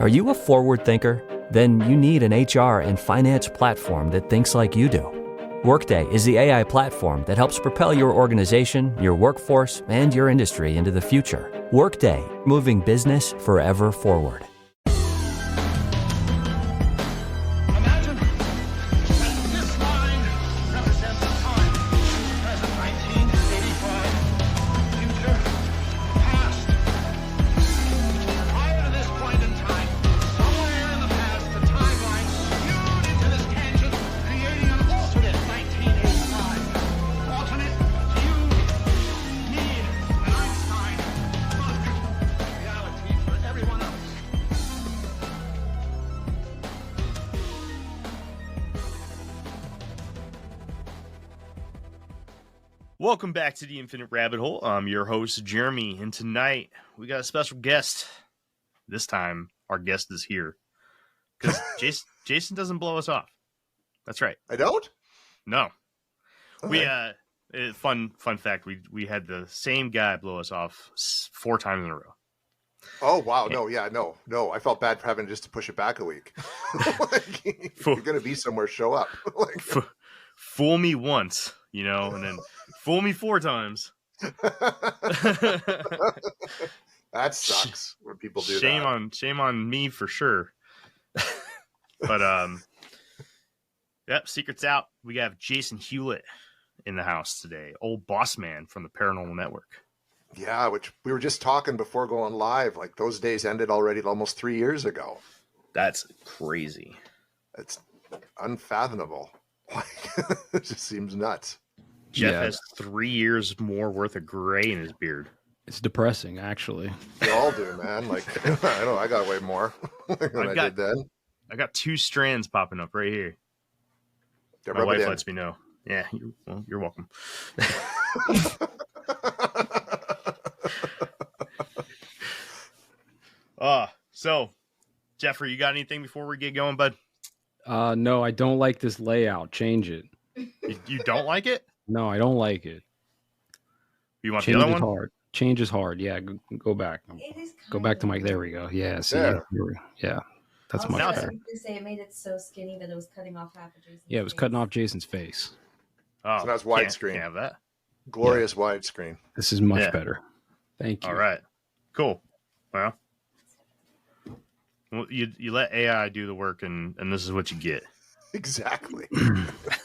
Are you a forward thinker? Then you need an HR and finance platform that thinks like you do. Workday is the AI platform that helps propel your organization, your workforce, and your industry into the future. Workday, moving business forever forward. Imagine that this line represents the time. Present 1985, future, past. Prior to this point in time, somewhere in the past, the timeline skewed into this tangent, creating an alternate 1985. Alternate you, me, and Einstein. Reality for everyone else. Welcome back to the Infinite Rabbit Hole. I'm your host, Jeremy, and tonight we got a special guest. This time, our guest is here because Jason doesn't blow us off. That's right. I don't? No. Okay. Fun fact, we had the same guy blow us off 4 times in a row. Oh, wow. No. I felt bad for having just to push it back a week. Like, if you're going to be somewhere, show up. Like, Fool me once, and then fool me 4 times. that sucks when people do Shame that. Shame on me for sure. But yep, secret's out. We have Jason Hewlett in the house today, old boss man from the Paranormal Network. Yeah, which we were just talking before going live. Like, those days ended already almost 3 years ago. That's crazy. It's unfathomable. Like, it just seems nuts. Jeff Yeah. has 3 years more worth of gray in his beard. It's depressing, actually. We all do, man. Like, I got way more than I did then. I got 2 strands popping up right here. Yeah, My rub it wife in. lets me know. Yeah, you're welcome. So, Jeffrey, you got anything before we get going, bud? No, I don't like this layout. Change it. You don't like it? No, I don't like it. You want Change the other is one? hard. Change is hard. Yeah, go back. It is Go back to Mike. There we go. Yeah, see, There. yeah, that's also, much I better. was gonna say it made it so skinny that it was cutting off half of Jason's Yeah, it was cutting off Jason's face. Oh, So that's can't widescreen. have that. Glorious widescreen. This is much Yeah. better. Thank you. All right, cool. Well, you let AI do the work, and this is what you get. Exactly.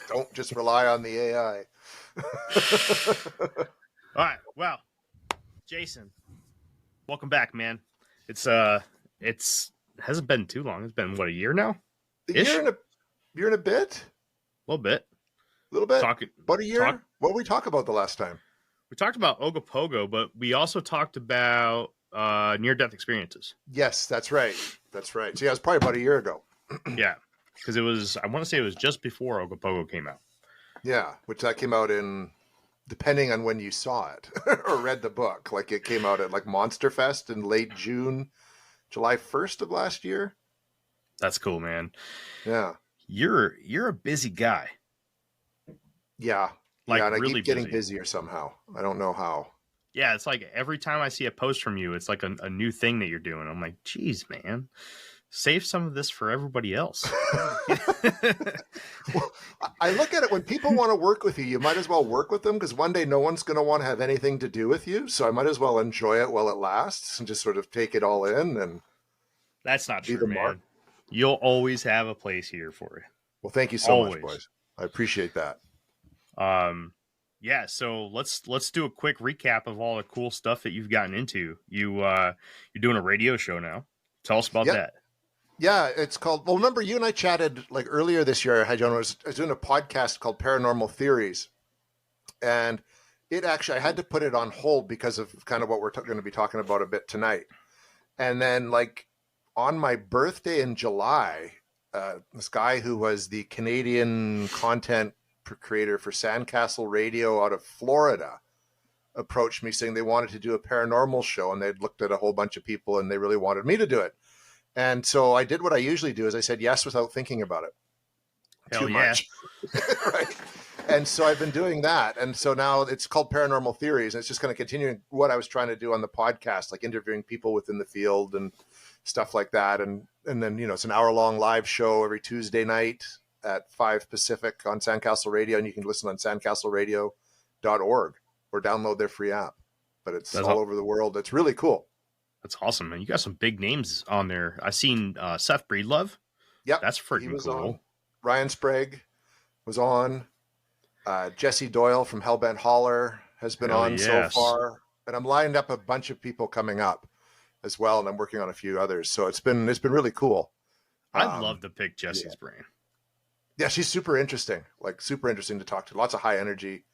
Don't just rely on the AI. All right, well, Jason, welcome back, man. It hasn't been too long. It's been what, a year now? A Ish? year and a bit? A little bit. A little bit? Talking About a year? talk- What did we talk about the last time? We talked about Ogopogo, but we also talked about near-death experiences. Yes, that's right. That's right. So yeah, it was probably about a year ago. Yeah, because I want to say it was just before Ogopogo came out. Yeah, which that came out in, depending on when you saw it or read the book. Like, it came out at like Monster Fest in late June, July 1st of last year. That's cool, man. Yeah. You're a busy guy. Yeah. Like, yeah, and I really keep getting busy. busier somehow. I don't know how. Yeah, it's like every time I see a post from you, it's like a new thing that you're doing. I'm like, geez, man, save some of this for everybody else. Well, I look at it, when people want to work with you, you might as well work with them, because one day no one's going to want to have anything to do with you. So I might as well enjoy it while it lasts and just sort of take it all in. And That's not Be true, the man. mark. You'll always have a place here for you. well, thank you so much, Always. boys. I appreciate that. Yeah, so let's do a quick recap of all the cool stuff that you've gotten into. You're doing a radio show now. Tell us about Yep. that. Yeah, it's called, well, remember you and I chatted like earlier this year. I was doing a podcast called Paranormal Theories. And it actually, I had to put it on hold because of kind of what we're going to be talking about a bit tonight. And then, like, on my birthday in July, this guy who was the Canadian content creator for Sandcastle Radio out of Florida approached me saying they wanted to do a paranormal show, and they'd looked at a whole bunch of people and they really wanted me to do it. And so I did what I usually do, is I said yes without thinking about it. Hell Too yeah. much. Right. And so I've been doing that. And so now it's called Paranormal Theories. And it's just going to continue what I was trying to do on the podcast, like interviewing people within the field and stuff like that. And then, it's an hour-long live show every Tuesday night at 5 Pacific on Sandcastle Radio, and you can listen on sandcastleradio.org or download their free app. But it's all over the world. It's really cool. That's awesome, man. You got some big names on there. I seen Seth Breedlove. Yep. That's freaking cool. On. Ryan Sprague was on. Jesse Doyle from Hellbent Holler has been on so far. And I'm lined up a bunch of people coming up as well, and I'm working on a few others. So it's been really cool. I'd love to pick Jesse's brain. Yeah, she's super interesting. Like super interesting to talk to. Lots of high energy.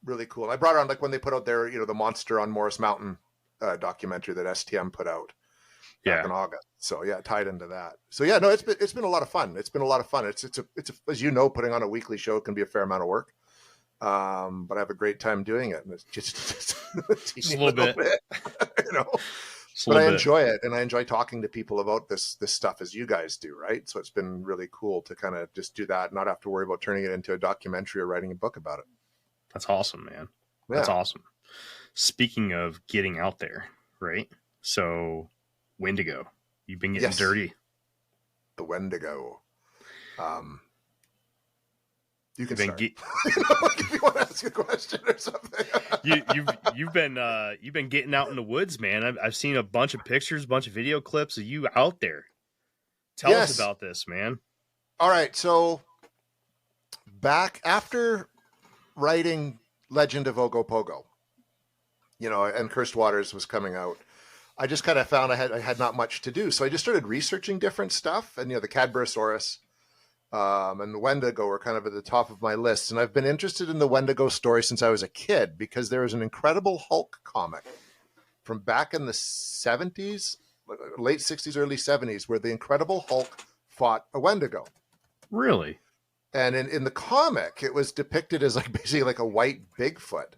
Really cool. And I brought her on like when they put out their, the Monster on Morris Mountain documentary that STM put out back in August. So yeah, tied into that. So yeah, no, it's been a lot of fun. It's been a lot of fun. It's as you know, putting on a weekly show can be a fair amount of work. But I have a great time doing it, and it's just a little bit. But I enjoy it, and I enjoy talking to people about this stuff as you guys do, right? So it's been really cool to kind of just do that, not have to worry about turning it into a documentary or writing a book about it. That's awesome, man. Yeah. That's awesome. Speaking of getting out there, right? So Wendigo, you've been getting dirty. The Wendigo. You can start. If you want to ask a question or something. you've been getting out in the woods, man. I've seen a bunch of pictures, a bunch of video clips of you out there. Tell us about this, man. All right, so back after writing Legend of Ogopogo, and Cursed Waters was coming out, I just kind of found I had not much to do, so I just started researching different stuff, and the Cadborosaurus. And the Wendigo were kind of at the top of my list. And I've been interested in the Wendigo story since I was a kid because there was an incredible Hulk comic from back in the 70s, late 60s, early 70s, where the Incredible Hulk fought a Wendigo. Really? And in the comic, it was depicted as basically like a white Bigfoot.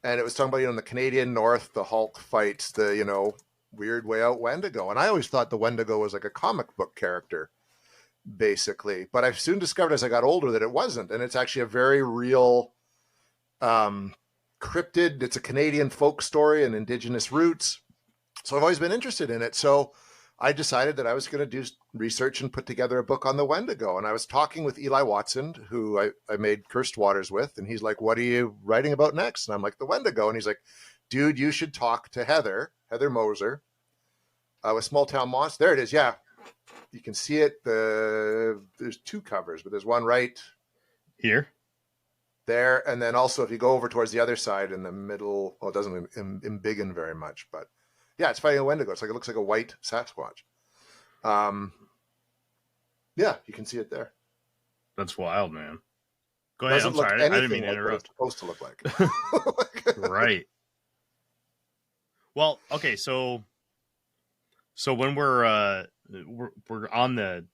And it was talking about, in the Canadian North, the Hulk fights the, weird way out Wendigo. And I always thought the Wendigo was like a comic book character, basically. But I soon discovered as I got older that it wasn't. And it's actually a very real cryptid. It's a Canadian folk story and Indigenous roots. So I've always been interested in it. So I decided that I was going to do research and put together a book on the Wendigo. And I was talking with Eli Watson, who I made Cursed Waters with. And he's like, what are you writing about next? And I'm like, the Wendigo. And he's like, dude, you should talk to Heather Moser with Small Town Monster. There it is. Yeah. You can see it. There's two covers, but there's one right here, there, and then also if you go over towards the other side in the middle, well, it doesn't embiggen very much, but yeah, it's fighting a Wendigo. It looks like a white Sasquatch. Yeah, you can see it there. That's wild, man. Go ahead. I'm sorry. I didn't mean to interrupt. It's supposed to look like. Right. Well, okay, so when we're on the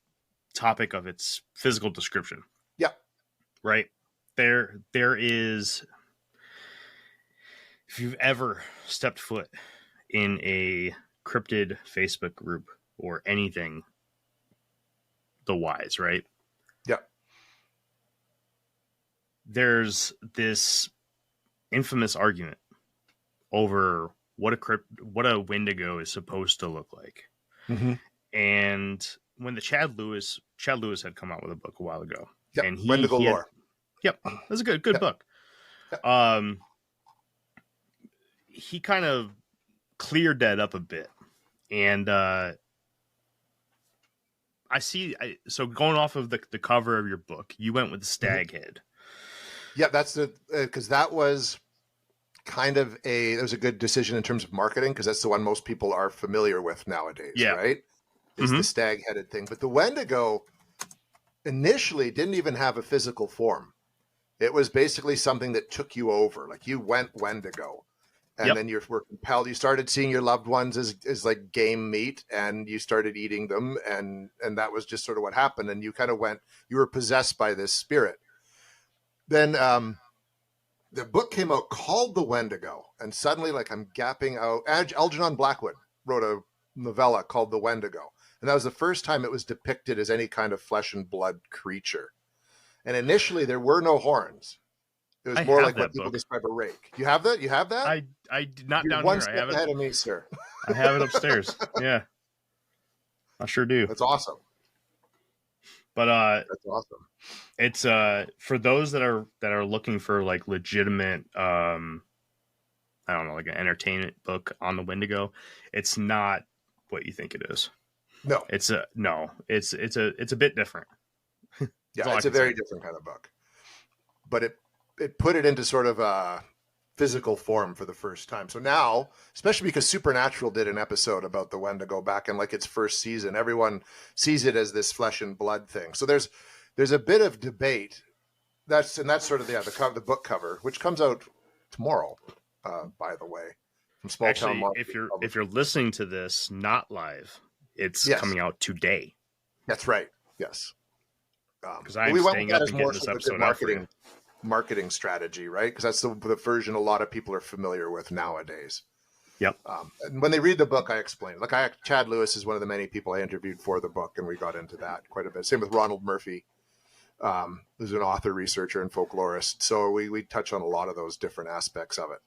topic of its physical description. Yeah. Right. There is, if you've ever stepped foot in a cryptid Facebook group or anything, the Wise, right? Yeah. There's this infamous argument over what a Wendigo is supposed to look like. Mm-hmm. And when the Chad Lewis had come out with a book a while ago, yep. And Wendigo Lore. Yep, that's a good yep. book. Yep. He kind of cleared that up a bit, and so going off of the cover of your book, you went with the stag head. Yeah, that's because that was kind of it was a good decision in terms of marketing because that's the one most people are familiar with nowadays. Yeah. Right. It's the stag-headed thing. But the Wendigo initially didn't even have a physical form. It was basically something that took you over. Like you went Wendigo. And then you were compelled. You started seeing your loved ones as like game meat and you started eating them. And that was just sort of what happened. And you kind of you were possessed by this spirit. Then the book came out called The Wendigo. And suddenly, like I'm gapping out. Algernon Blackwood wrote a novella called The Wendigo. And that was the first time it was depicted as any kind of flesh and blood creature. And initially, there were no horns. It was more like what people describe a rake. You have that? You have that? I did not You're down one here. I have step ahead it of me, sir. I have it upstairs. Yeah. I sure do. That's awesome. But That's awesome. it's for those that are looking for like legitimate I don't know, like an entertainment book on the Wendigo. It's not what you think it is. No. It's a bit different. Yeah, it's a very different kind of book. But it put it into sort of a physical form for the first time. So now, especially because Supernatural did an episode about the Wendigo back in like its first season, everyone sees it as this flesh and blood thing. So there's a bit of debate. That's sort of the book cover, which comes out tomorrow, by the way, from Small Town Actually, Monsters. if you're listening to this not live, it's coming out today. That's right. Yes. Because I'm staying up and getting this episode out for you. Marketing strategy, right? Because that's the version a lot of people are familiar with nowadays. Yep. And when they read the book, I explain. Like Chad Lewis is one of the many people I interviewed for the book, and we got into that quite a bit. Same with Ronald Murphy, who's an author, researcher, and folklorist. So we touch on a lot of those different aspects of it.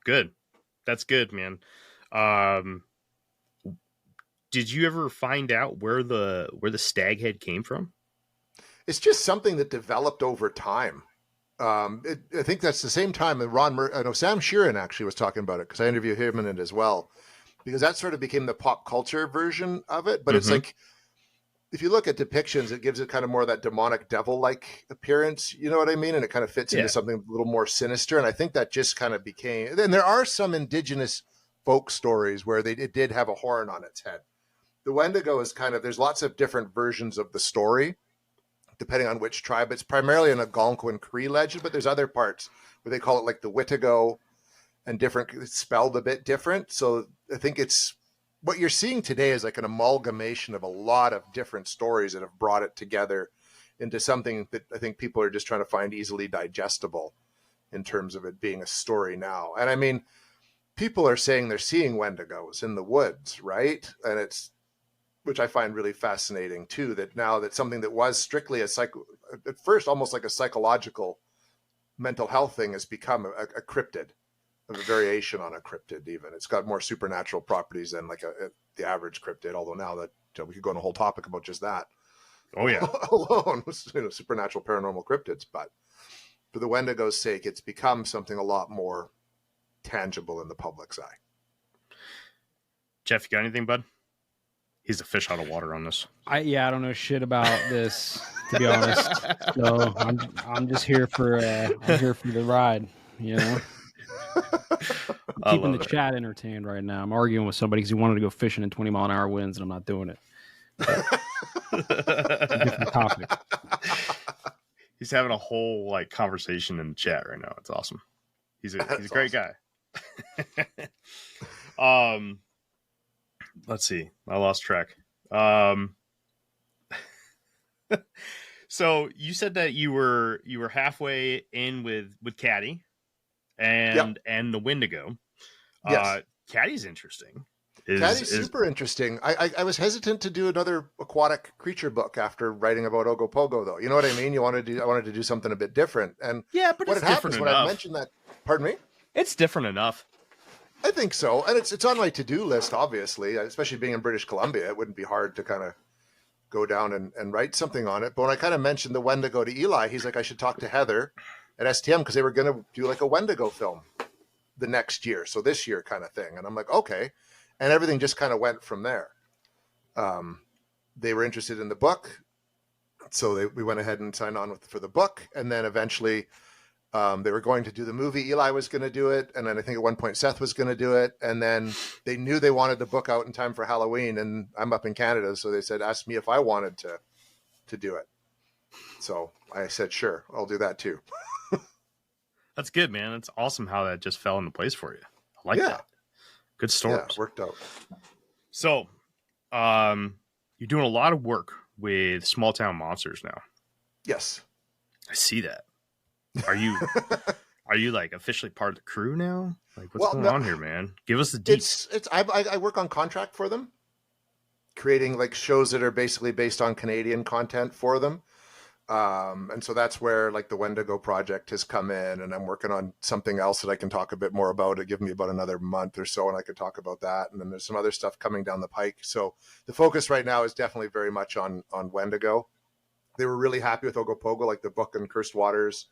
Good. That's good, man. Did you ever find out where the stag head came from? It's just something that developed over time. I think that's the same time that I know Sam Sheeran actually was talking about it because I interviewed him in it as well, because that sort of became the pop culture version of it. But it's like, if you look at depictions, it gives it kind of more of that demonic devil-like appearance. You know what I mean? And it kind of fits into something a little more sinister. And I think that just kind of became, and there are some indigenous folk stories where it did have a horn on its head. The Wendigo is kind of, there's lots of different versions of the story, depending on which tribe. It's primarily an Algonquin Cree legend, but there's other parts where they call it like the Wittigo and different, it's spelled a bit different. So I think what you're seeing today is like an amalgamation of a lot of different stories that have brought it together into something that I think people are just trying to find easily digestible in terms of it being a story now. And I mean, people are saying they're seeing Wendigos in the woods, right? And which I find really fascinating too, that now that something that was strictly at first almost like a psychological mental health thing has become a cryptid, a variation on a cryptid even. It's got more supernatural properties than like the average cryptid, although now that we could go on a whole topic about just that. Oh yeah. Alone, supernatural paranormal cryptids. But for the Wendigo's sake, it's become something a lot more tangible in the public's eye. Jeff, you got anything, bud? He's a fish out of water on this. I don't know shit about this, to be honest. So I'm just here for the ride, you know. Keeping the chat entertained right now. I'm arguing with somebody because he wanted to go fishing in 20-mile-an-hour winds, and I'm not doing it. It's a different topic. He's having a whole like conversation in the chat right now. It's awesome. He's a great guy. Let's see. I lost track. So you said that you were halfway in with Caddy and the Wendigo. Yes. Caddy's interesting. Caddy's super interesting. I was hesitant to do another aquatic creature book after writing about Ogopogo, though. You know what I mean? I wanted to do something a bit different. And but what it's happens different when enough. I mentioned that? Pardon me? It's different enough. I think so, and it's on my to-do list, obviously, especially being in British Columbia. It wouldn't be hard to kind of go down and write something on it. But when I kind of mentioned the Wendigo to Eli, he's like, I should talk to Heather at STM because they were going to do like a Wendigo film the next year, so this year kind of thing. And I'm like, okay. And everything just kind of went from there. They were interested in the book, so we went ahead and signed on for the book, and then eventually they were going to do the movie. Eli was going to do it, and then I think at one point Seth was going to do it, and then they knew they wanted the book out in time for Halloween, and I'm up in Canada, so they said, ask me if I wanted to do it. So I said, sure, I'll do that too. That's good, man. It's awesome how that just fell into place for you. I like that. Good stories. Yeah, worked out. So, you're doing a lot of work with Small Town Monsters now. Yes. I see that. Are you like officially part of the crew now? Like what's going on here, man? Give us the deets. I work on contract for them, creating like shows that are basically based on Canadian content for them. And so that's where like the Wendigo project has come in, and I'm working on something else that I can talk a bit more about. It give me about another month or so, and I could talk about that. And then there's some other stuff coming down the pike. So the focus right now is definitely very much on Wendigo. They were really happy with Ogopogo, like the book and Cursed Waters,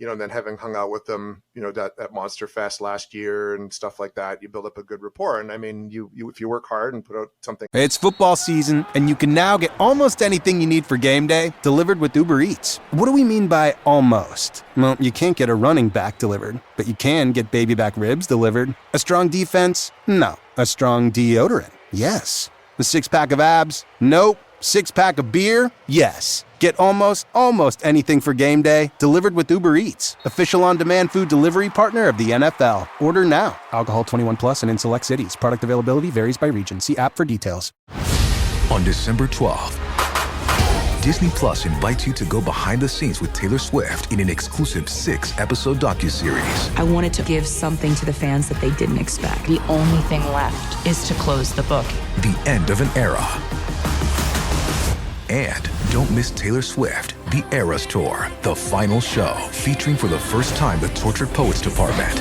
and then having hung out with them, at Monster Fest last year and stuff like that, you build up a good rapport. And I mean, you if you work hard and put out something. It's football season, and you can now get almost anything you need for game day delivered with Uber Eats. What do we mean by almost? Well, you can't get a running back delivered, but you can get baby back ribs delivered. A strong defense? No. A strong deodorant? Yes. A 6-pack of abs? Nope. 6-pack of beer? Yes. Get almost anything for game day delivered with Uber Eats, official on-demand food delivery partner of the NFL. Order now. Alcohol 21 plus and in select cities. Product availability varies by region. See app for details. On December 12th, Disney Plus invites you to go behind the scenes with Taylor Swift in an exclusive 6-episode docuseries. I wanted to give something to the fans that they didn't expect. The only thing left is to close the book. The end of an era. And don't miss Taylor Swift, The Eras Tour, the final show, featuring for the first time the Tortured Poets Department.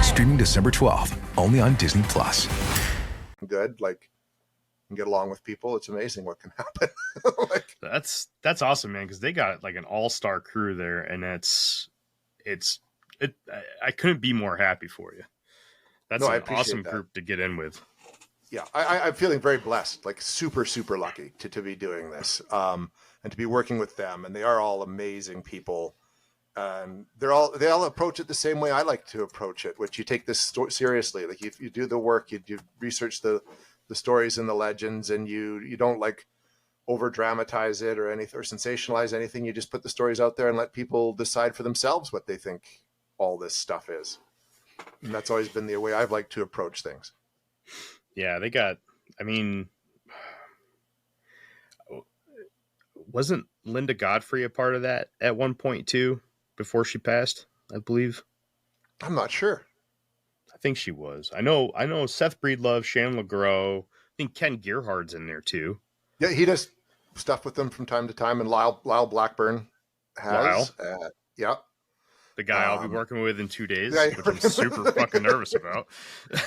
Streaming December 12th, only on Disney Plus. Good, like, and get along with people. It's amazing what can happen. That's awesome, man, because they got like an all-star crew there, and I couldn't be more happy for you. That's an awesome group to get in with. Yeah, I'm feeling very blessed, like super, super lucky to be doing this, and to be working with them. And they are all amazing people. And they all approach it the same way I like to approach it, which you take this seriously. Like you do the work, you research the stories and the legends, and you don't like over dramatize it or sensationalize anything. You just put the stories out there and let people decide for themselves what they think all this stuff is. And that's always been the way I've liked to approach things. Yeah, they got, I mean, wasn't Linda Godfrey a part of that at one point too, before she passed, I believe? I'm not sure. I think she was. I know Seth Breedlove, Shannon LeGros, I think Ken Gerhard's in there too. Yeah, he does stuff with them from time to time, and Lyle Blackburn has. Yeah. The guy I'll be working with in 2 days, yeah, which I'm super fucking nervous about.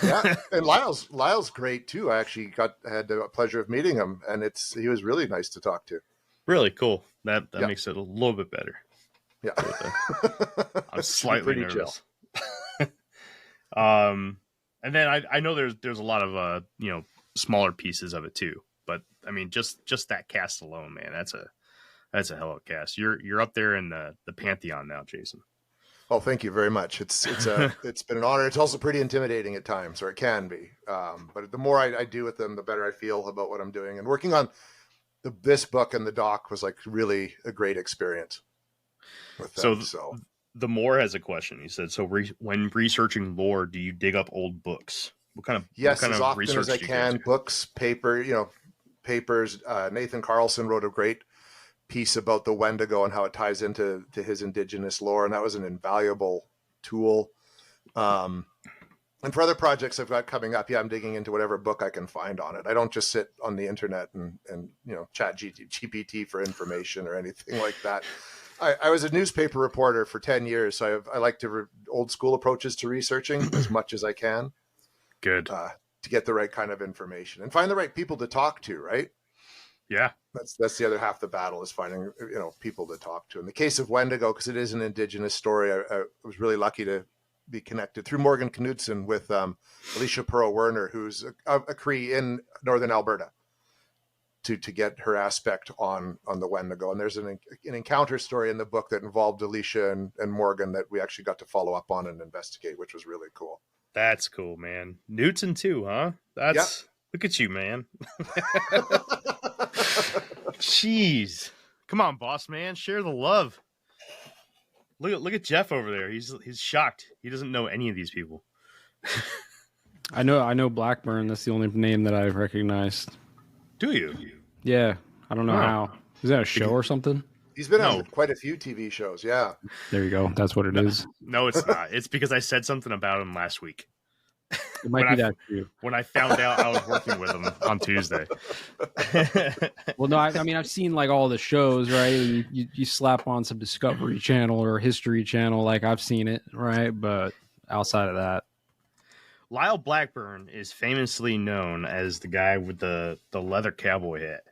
Yeah, and Lyle's great too. I actually had the pleasure of meeting him, and he was really nice to talk to. Really cool. That makes it a little bit better. Yeah, I'm slightly nervous. And then I know there's a lot of smaller pieces of it too, but I mean just that cast alone, man, that's a hell of a cast. You're up there in the pantheon now, Jason. Oh, thank you very much. It's been an honor. It's also pretty intimidating at times, or it can be. But the more I do with them, the better I feel about what I'm doing. And working on this book and the doc was like really a great experience with them. So the Moore has a question. He said, when researching lore, do you dig up old books? What kind of as often as I can. Books, papers. Nathan Carlson wrote a great piece about the Wendigo and how it ties into his indigenous lore, and that was an invaluable tool. And for other projects I've got coming up, I'm digging into whatever book I can find on it. I don't just sit on the internet and chat GPT for information or anything like that. I was a newspaper reporter for 10 years, so I like to old school approaches to researching as much as I can. Good. To get the right kind of information and find the right people to talk to, right? Yeah. That's the other half of the battle, is finding people to talk to. In the case of Wendigo, because it is an indigenous story, I was really lucky to be connected through Morgan Knudsen with Alicia Pearl Werner, who's a Cree in northern Alberta, to get her aspect on the Wendigo. And there's an encounter story in the book that involved Alicia and Morgan that we actually got to follow up on and investigate, which was really cool. That's cool, man. Knudsen too, huh? Look at you, man. Jeez, come on, boss man, share the love. Look at Jeff over there. He's shocked. He doesn't know any of these people. I know Blackburn. That's the only name that I've recognized. Do you? Yeah, I don't know how. Is that a show or something? He's been on quite a few TV shows. Yeah. There you go. That's what it is. No, it's not. It's because I said something about him last week. It might be that too. when I found out I was working with him on Tuesday. Well, no, I mean, I've seen like all the shows, right? You slap on some Discovery Channel or History Channel, like I've seen it, right? But outside of that, Lyle Blackburn is famously known as the guy with the leather cowboy hat.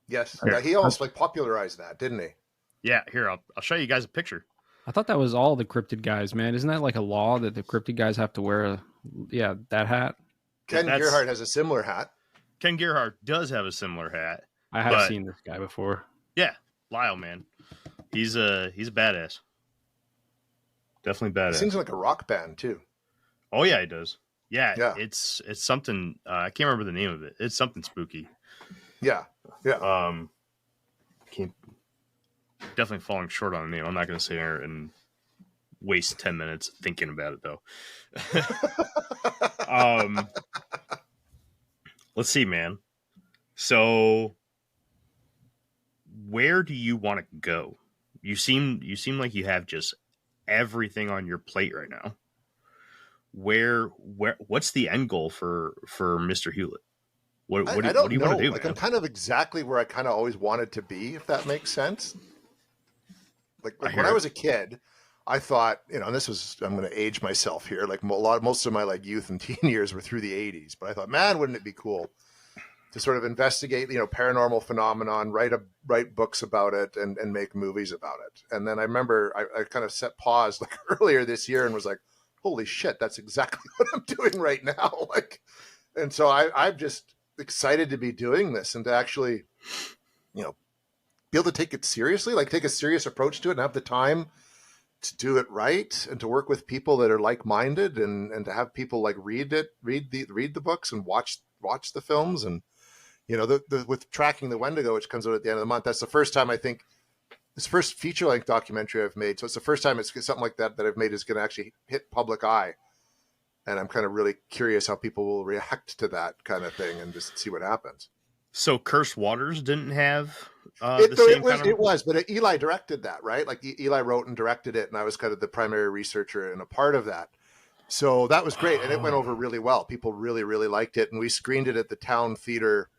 Yes, yeah, he almost like popularized that, didn't he? Yeah, here I'll show you guys a picture. I thought that was all the cryptid guys, man. Isn't that like a law that the cryptid guys have to wear that hat? Ken Gerhardt has a similar hat. Ken Gerhardt does have a similar hat. I have seen this guy before. Yeah, Lyle, man. He's a badass. Definitely badass. He seems like a rock band too. Oh yeah, he does. Yeah. It's something I can't remember the name of it. It's something spooky. Yeah. Can't definitely falling short on the name. I'm not going to sit here and waste 10 minutes thinking about it though. Let's see, man. So where do you want to go? You seem like you have just everything on your plate right now. What's the end goal for Mr. Hewlett? What do you want to do? Like, I'm kind of exactly where I kind of always wanted to be, if that makes sense. Like when I was a kid, I thought, and this was, I'm going to age myself here. Like most of my like youth and teen years were through the 80s, but I thought, man, wouldn't it be cool to sort of investigate, paranormal phenomenon, write books about it and make movies about it. And then I remember I kind of set pause like earlier this year and was like, holy shit, that's exactly what I'm doing right now. And so I'm just excited to be doing this and to actually, be able to take it seriously, like take a serious approach to it and have the time to do it right and to work with people that are like-minded and to have people like read the books and watch the films. And, with tracking the Wendigo, which comes out at the end of the month, that's the first time I think this first feature-length documentary I've made. So it's the first time it's something like that I've made is going to actually hit public eye. And I'm kind of really curious how people will react to that kind of thing and just see what happens. So Cursed Waters didn't have it was, but Eli directed that, right? Like Eli wrote and directed it, and I was kind of the primary researcher and a part of that. So that was great, and it went over really well. People really, really liked it, and we screened it at the Town Theatre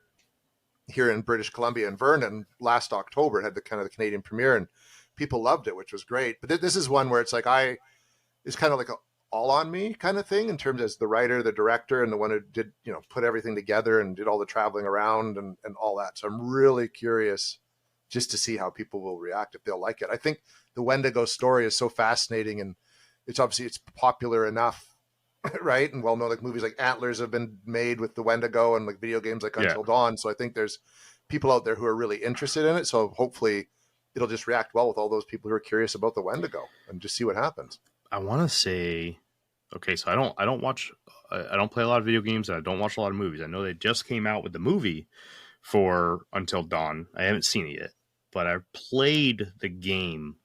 here in British Columbia in Vernon last October. It had the kind of the Canadian premiere, and people loved it, which was great. But this is one where it's like it's kind of like a all on me kind of thing in terms as the writer, the director, and the one who did, put everything together and did all the traveling around and all that. So I'm really curious just to see how people will react, if they'll like it. I think the Wendigo story is so fascinating, and it's popular enough, right? And well known, like movies like Antlers have been made with the Wendigo and like video games like Until Dawn. So I think there's people out there who are really interested in it. So hopefully it'll just react well with all those people who are curious about the Wendigo and just see what happens. I want to say, okay, so I don't play a lot of video games and I don't watch a lot of movies. I know they just came out with the movie for Until Dawn. I haven't seen it yet, but I played the game,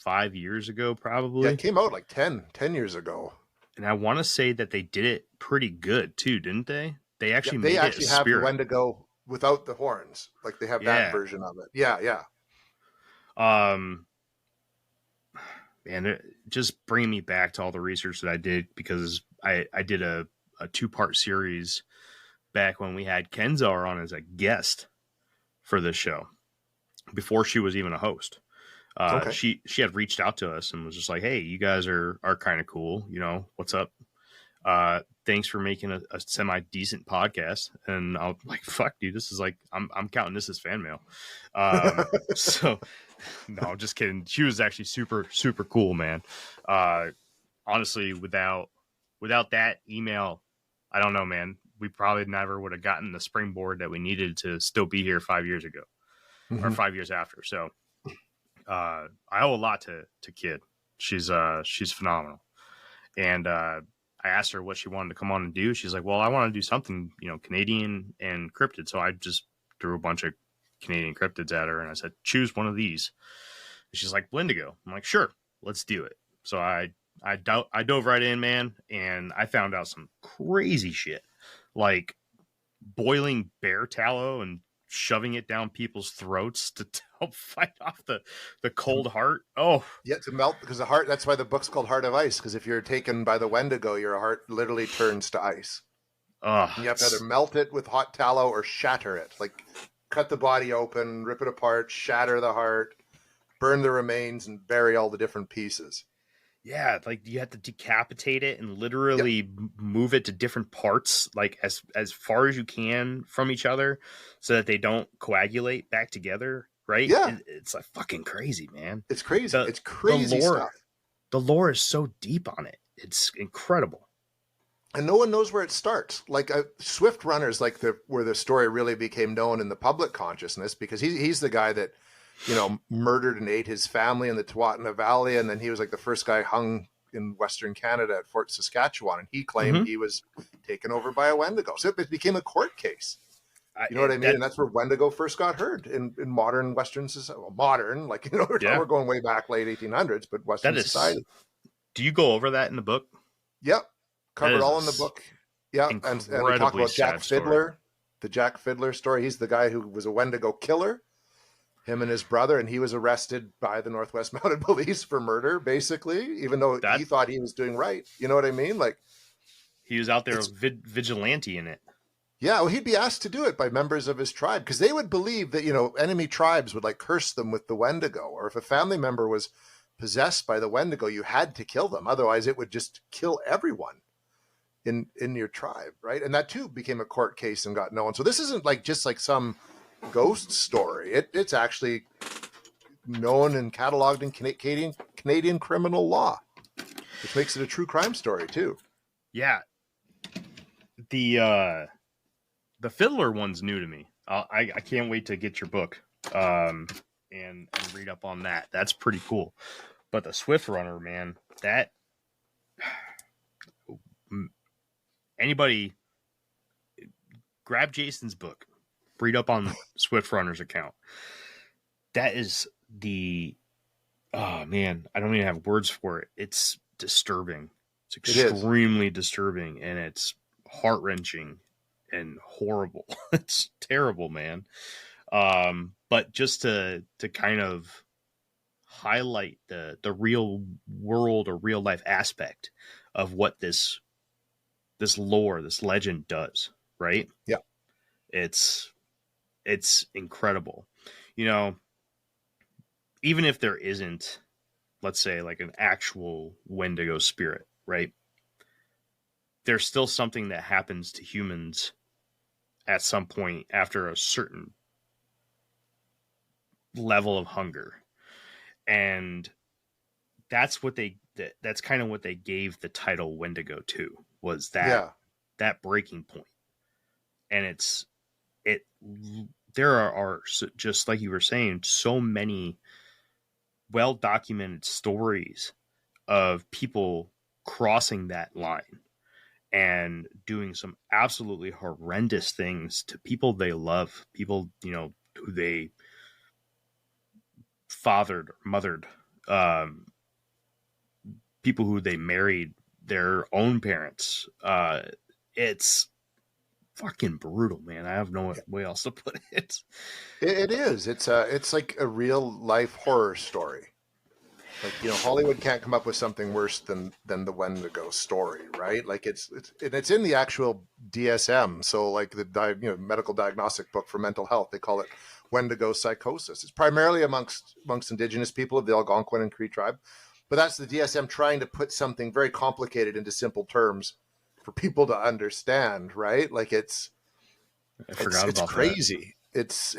5 years ago, probably. Yeah, it came out like 10 years ago. And I want to say that they did it pretty good too, didn't they? They actually made have the Wendigo without the horns. Like they have that version of it. Yeah. And just bringing me back to all the research that I did, because I did a 2-part series back when we had Kenzar on as a guest for this show before she was even a host. She had reached out to us and was just like, hey, you guys are kind of cool. What's up? Thanks for making a semi decent podcast. And I was like, fuck, dude, this is like, I'm counting this as fan mail. So no, just kidding. She was actually super, super cool, man. Honestly, without that email, I don't know, man, we probably never would have gotten the springboard that we needed to still be here 5 years ago or 5 years after. So, I owe a lot to Kid. She's phenomenal. And, I asked her what she wanted to come on and do. She's like, well, I want to do something, Canadian and cryptid. So I just threw a bunch of Canadian cryptids at her and I said, choose one of these. And she's like, Wendigo. I'm like, sure, let's do it. So I dove right in, man. And I found out some crazy shit, like boiling bear tallow and shoving it down people's throats to help fight off the cold heart. Oh, Yeah, to melt, because the heart, that's why the book's called Heart of Ice, because if you're taken by the Wendigo, your heart literally turns to ice. oh, And you have to either melt it with hot tallow or shatter it. Like, cut the body open, rip it apart, shatter the heart, burn the remains, and bury all the different pieces. yeah, like you have to decapitate it and literally move it to different parts, like as far as you can from each other, so that they don't coagulate back together. Right? Yeah. It's like fucking crazy, man. It's crazy. The- It's crazy the lore, stuff. The lore is so deep on it. It's incredible. And no one knows where it starts. Like Swift Runner's like where the story really became known in the public consciousness, because he's the guy that, you know, murdered and ate his family in the Tuatna Valley, and then he was like the first guy hung in Western Canada at Fort Saskatchewan, and he claimed he was taken over by a Wendigo. So it became a court case. You know what I mean? And that's where Wendigo first got heard in modern Western society. Well, modern, like, you know, we're going way back late 1800s, but Western society. Do you go over that in the book? Yep. Covered all in the book. Yeah. And we talk about Jack Fiddler, the Jack Fiddler story. He's the guy who was a Wendigo killer, him and his brother, and he was arrested by the Northwest Mounted Police for murder, basically, even though he thought he was doing right. You know what I mean? Like, he was out there vigilante in it. Yeah, well, he'd be asked to do it by members of his tribe, because they would believe that, you know, enemy tribes would like curse them with the Wendigo, or if a family member was possessed by the Wendigo, you had to kill them. Otherwise, it would just kill everyone in your tribe, right? And that too became a court case and got known. So this isn't like just like some ghost story. It's actually known and cataloged in Canadian criminal law, which makes it a true crime story too. Yeah. The Fiddler one's new to me. I can't wait to get your book and read up on that. That's pretty cool. But the Swift Runner, man, that anybody grab Jason's book, read up on Swift Runner's account. That is oh man, I don't even have words for it. It's disturbing. It's extremely disturbing, and it's heart-wrenching and horrible. It's terrible, man. But just to kind of highlight the real world or real life aspect of what this lore, this legend does, right? Yeah. It's incredible. You know, even if there isn't, let's say, like an actual Wendigo spirit, right? There's still something that happens to humans at some point after a certain level of hunger. And that's that's kind of what they gave the title Wendigo to, was that breaking point. And there are just like you were saying, so many well-documented stories of people crossing that line and doing some absolutely horrendous things to people they love, people, you know, who they fathered or mothered, people who they married, their own parents. It's fucking brutal, man. I have no way else to put it. It is. It's like a real life horror story. Like, you know, Hollywood can't come up with something worse than the Wendigo story, right? Like it's in the actual DSM. So like the medical diagnostic book for mental health, they call it Wendigo psychosis. It's primarily amongst indigenous people of the Algonquin and Cree tribe, but that's the DSM trying to put something very complicated into simple terms for people to understand, right? Like it's crazy. It's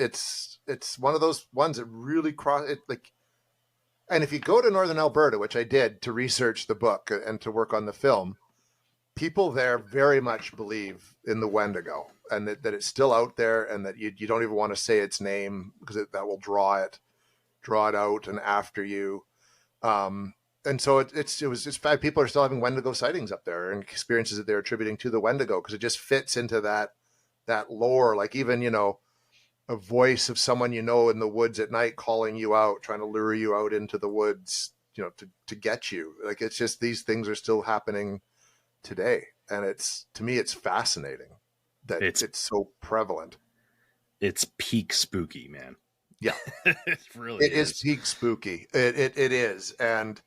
one of those ones that really cross it, like. And if you go to Northern Alberta, which I did to research the book and to work on the film, people there very much believe in the Wendigo, and that it's still out there, and that you don't even want to say its name because that will draw it out and after you. And so it was just bad. People are still having Wendigo sightings up there and experiences that they're attributing to the Wendigo because it just fits into that lore. Like even, you know, a voice of someone you know in the woods at night calling you out, trying to lure you out into the woods, you know, to get you. Like it's just these things are still happening today, and to me it's fascinating that it's so prevalent. it's peak spooky, man. Yeah, It really it is peak spooky. It is. And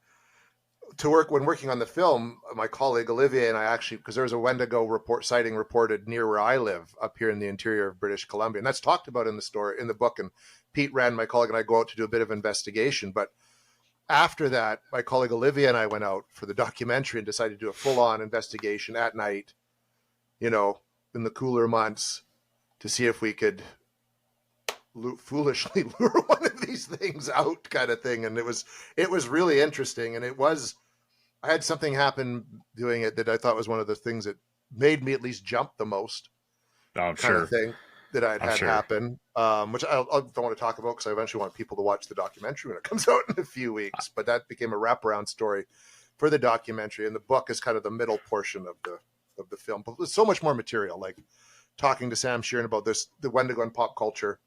when working on the film, my colleague Olivier and I actually, because there was a Wendigo sighting reported near where I live up here in the interior of British Columbia, and that's talked about in the book. And Pete Rand, my colleague, and I go out to do a bit of investigation. But after that, my colleague Olivia and I went out for the documentary and decided to do a full-on investigation at night, in the cooler months, to see if we could foolishly lure one of these things out, kind of thing. And it was really interesting. And I had something happen doing it that I thought was one of the things that made me at least jump the most. I'm kind sure. of thing that I'd had happen, which I don't want to talk about because I eventually want people to watch the documentary when it comes out in a few weeks. But that became a wraparound story for the documentary, and the book is kind of the middle portion of the film. But there's so much more material, like talking to Sam Sheeran about the Wendigo and pop culture,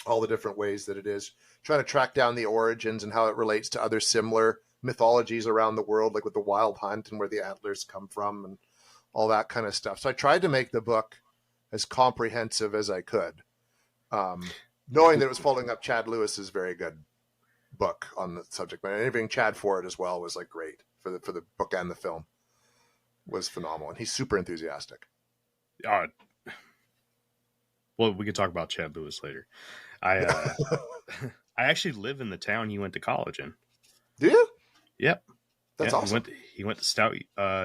all the different ways that it is, trying to track down the origins and how it relates to other similar mythologies around the world, like with the Wild Hunt and where the antlers come from and all that kind of stuff. So I tried to make the book as comprehensive as I could, knowing that it was following up Chad Lewis's very good book on the subject matter. And interviewing Chad for it as well was like great for the book, and the film was phenomenal. And he's super enthusiastic. Well, we could talk about Chad Lewis later. I actually live in the town he went to college in. Do you? Yep. That's awesome. He went to Stout,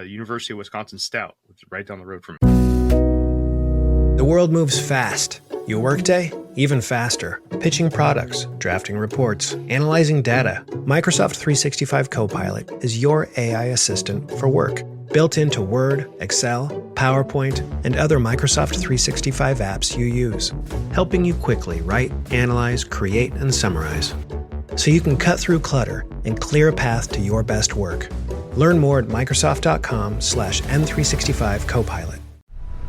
University of Wisconsin Stout, which is right down the road from me. The world moves fast. Your workday, even faster. Pitching products, drafting reports, analyzing data. Microsoft 365 Copilot is your AI assistant for work. Built into Word, Excel, PowerPoint, and other Microsoft 365 apps you use. Helping you quickly write, analyze, create, and summarize. So you can cut through clutter and clear a path to your best work. Learn more at Microsoft.com/M365 Copilot.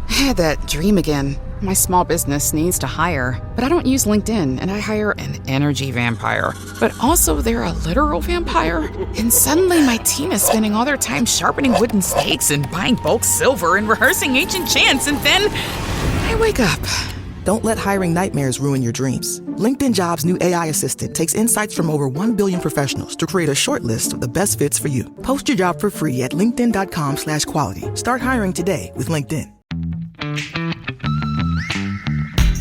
I had that dream again. My small business needs to hire, but I don't use LinkedIn, and I hire an energy vampire. But also they're a literal vampire. And suddenly my team is spending all their time sharpening wooden stakes and buying bulk silver and rehearsing ancient chants, and then I wake up. Don't let hiring nightmares ruin your dreams. LinkedIn Jobs' new AI assistant takes insights from over 1 billion professionals to create a short list of the best fits for you. Post your job for free at linkedin.com/quality. Start hiring today with LinkedIn.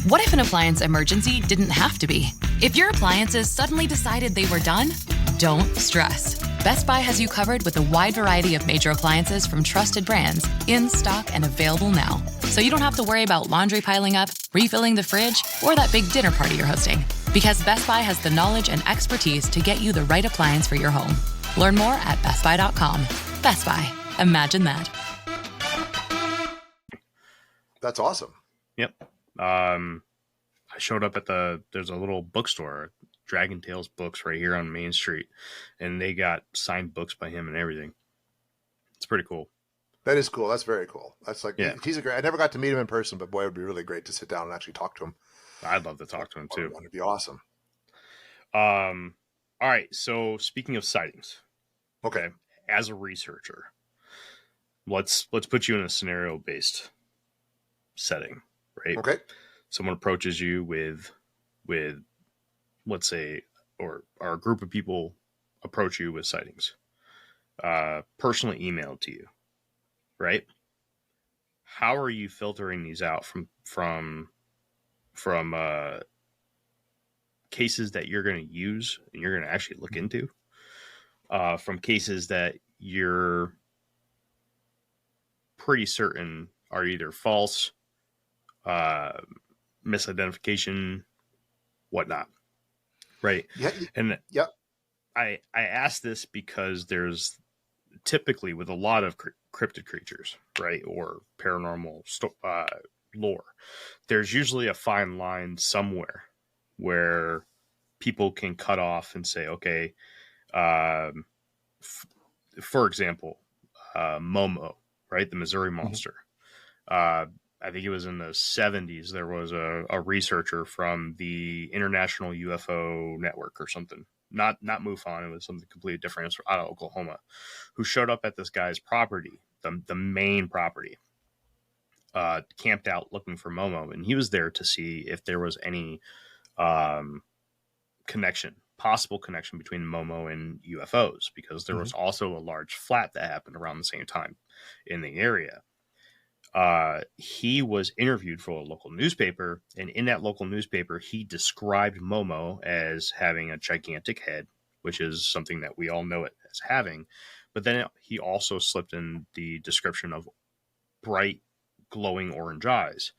What if an appliance emergency didn't have to be? If your appliances suddenly decided they were done, don't stress. Best Buy has you covered with a wide variety of major appliances from trusted brands, in stock and available now. So you don't have to worry about laundry piling up, refilling the fridge, or that big dinner party you're hosting. Because Best Buy has the knowledge and expertise to get you the right appliance for your home. Learn more at bestbuy.com. Best Buy. Imagine that. That's awesome. Yep. I showed up at there's a little bookstore, Dragon Tales Books, right here on Main Street, and they got signed books by him and everything. It's pretty cool. That is cool. That's very cool. That's like, yeah. He's a great. I never got to meet him in person, but boy, it would be really great to sit down and actually talk to him. I'd love to talk to him too. It'd be awesome. All right. So speaking of sightings, okay, as a researcher, let's put you in a scenario based setting, right? Okay. Someone approaches you with let's say, or a group of people approach you with sightings, personally emailed to you, right? How are you filtering these out from cases that you're going to use and you're going to actually look into, from cases that you're pretty certain are either false, misidentification, whatnot, right? Yeah. And yeah, I ask this because there's typically with a lot of cryptid creatures, right, or paranormal lore, there's usually a fine line somewhere where people can cut off and say, okay, for example, Momo, right, the Missouri Monster. I think it was in the 70s. There was a researcher from the International UFO Network or something. Not MUFON. It was something completely different. It was out of Oklahoma, who showed up at this guy's property, the main property, camped out looking for Momo, and he was there to see if there was any possible connection between Momo and UFOs, because there was also a large flat that happened around the same time in the area. He was interviewed for a local newspaper, and in that local newspaper, he described Momo as having a gigantic head, which is something that we all know it as having. But then he also slipped in the description of bright, glowing orange eyes.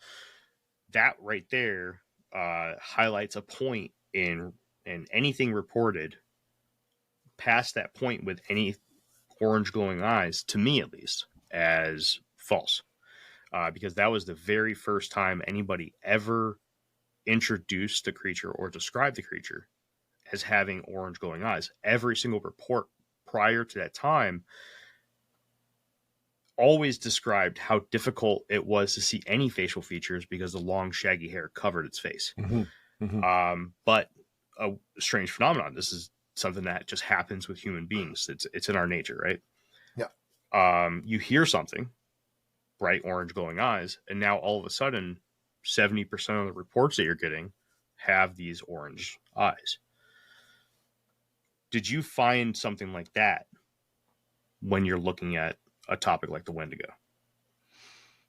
That right there highlights a point in anything reported past that point with any orange glowing eyes, to me at least, as false. Because that was the very first time anybody ever introduced the creature or described the creature as having orange glowing eyes. Every single report prior to that time always described how difficult it was to see any facial features because the long shaggy hair covered its face. But a strange phenomenon. This is something that just happens with human beings. It's in our nature, right? Yeah. You hear something, bright orange glowing eyes, and now all of a sudden 70% of the reports that you're getting have these orange eyes. Did you find something like that when you're looking at a topic like the Wendigo?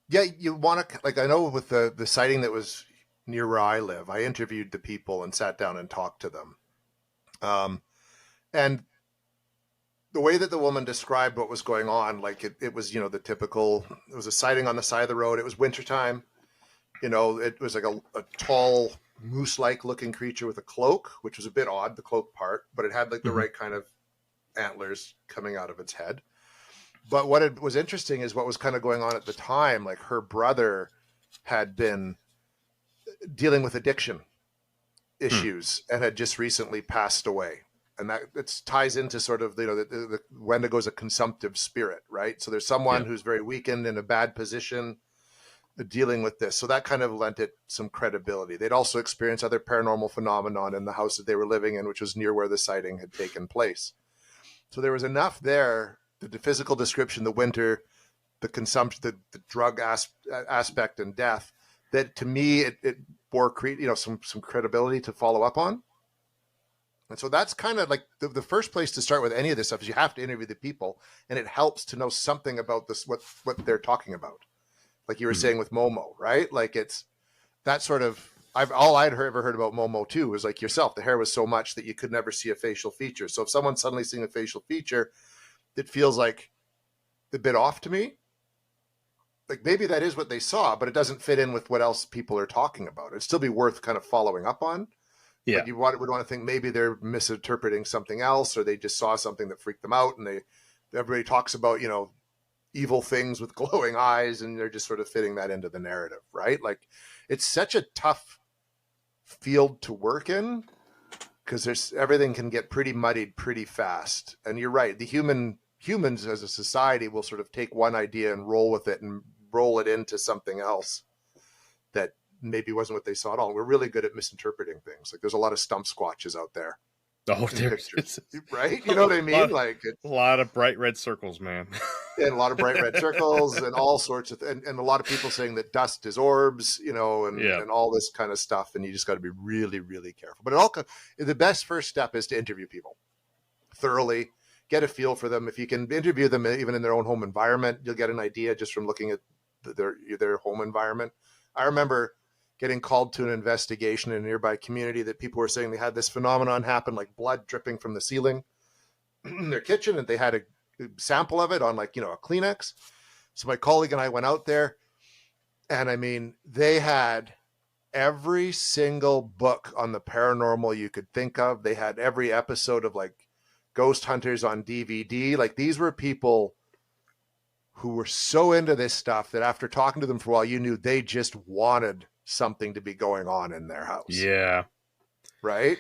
Yeah, you want to, like, I know with the sighting that was near where I live, I interviewed the people and sat down and talked to them. And the way that the woman described what was going on, like it was, the typical, it was a sighting on the side of the road. It was wintertime. It was like a tall moose-like looking creature with a cloak, which was a bit odd, the cloak part, but it had like the right kind of antlers coming out of its head. But what it was interesting is what was kind of going on at the time. Like her brother had been dealing with addiction issues and had just recently passed away. And that ties into sort of, the Wendigo is a consumptive spirit, right? So there's someone who's very weakened in a bad position dealing with this. So that kind of lent it some credibility. They'd also experienced other paranormal phenomenon in the house that they were living in, which was near where the sighting had taken place. So there was enough there, the physical description, the winter, the consumption, the drug aspect and death, that to me, it bore some credibility to follow up on. And so that's kind of like the first place to start with any of this stuff is you have to interview the people, and it helps to know something about this, what they're talking about. Like you were saying with Momo, right? Like it's that sort of, all I'd ever heard about Momo too was like yourself. The hair was so much that you could never see a facial feature. So if someone's suddenly seeing a facial feature, it feels like a bit off to me. Like maybe that is what they saw, but it doesn't fit in with what else people are talking about. It'd still be worth kind of following up on. Yeah, like you would want to think maybe they're misinterpreting something else, or they just saw something that freaked them out, and everybody talks about evil things with glowing eyes, and they're just sort of fitting that into the narrative, right? Like it's such a tough field to work in because everything can get pretty muddied pretty fast. And you're right, humans as a society will sort of take one idea and roll with it and roll it into something else that maybe wasn't what they saw at all. We're really good at misinterpreting things. Like there's a lot of stump squatches out there. Oh, there's right. You know what I mean? Like a lot of bright red circles, man. And a lot of bright red circles and all sorts of, and a lot of people saying that dust is orbs, and all this kind of stuff. And you just got to be really, really careful. But the best first step is to interview people thoroughly, get a feel for them. If you can interview them even in their own home environment, you'll get an idea just from looking at their home environment. I remember getting called to an investigation in a nearby community that people were saying they had this phenomenon happen, like blood dripping from the ceiling in their kitchen, and they had a sample of it on a Kleenex. So my colleague and I went out there, and I mean, they had every single book on the paranormal you could think of. They had every episode of Ghost Hunters on DVD. Like these were people who were so into this stuff that after talking to them for a while, you knew they just wanted something to be going on in their house. Yeah. Right?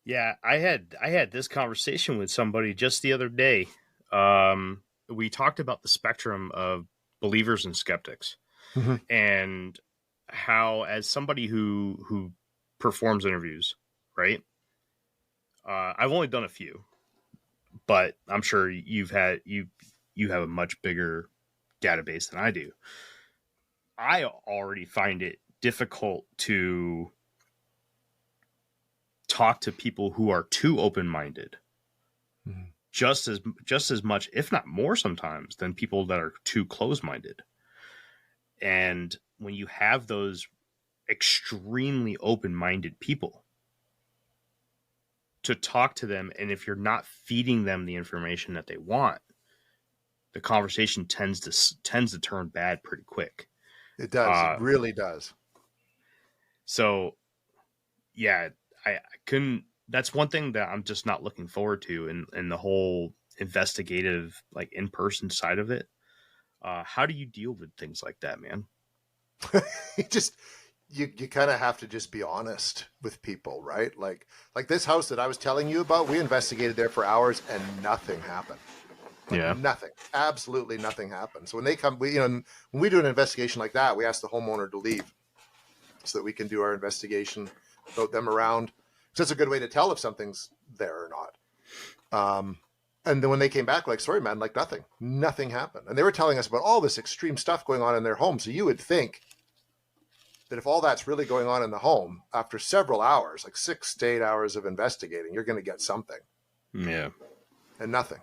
Yeah, I had this conversation with somebody just the other day. We talked about the spectrum of believers and skeptics, and how, as somebody who performs interviews, right? I've only done a few, but I'm sure you have a much bigger database than I do. I already find it difficult to talk to people who are too open-minded. Just as much, if not more sometimes, than people that are too close-minded. And when you have those extremely open-minded people, to talk to them, and if you're not feeding them the information that they want, the conversation tends to turn bad pretty quick. It does. It really does. So, yeah, I couldn't. That's one thing that I'm just not looking forward to in the whole investigative, like in-person side of it. How do you deal with things like that, man? You kind of have to just be honest with people, right? Like this house that I was telling you about, we investigated there for hours and nothing happened. Nothing, absolutely nothing happened. So when they come, when we do an investigation like that, we ask the homeowner to leave so that we can do our investigation without them around. So that's a good way to tell if something's there or not. And then when they came back, like, sorry, man, like nothing happened. And they were telling us about all this extreme stuff going on in their home. So you would think that if all that's really going on in the home, after several hours, like 6 to 8 hours of investigating, you're going to get something. Yeah. And nothing.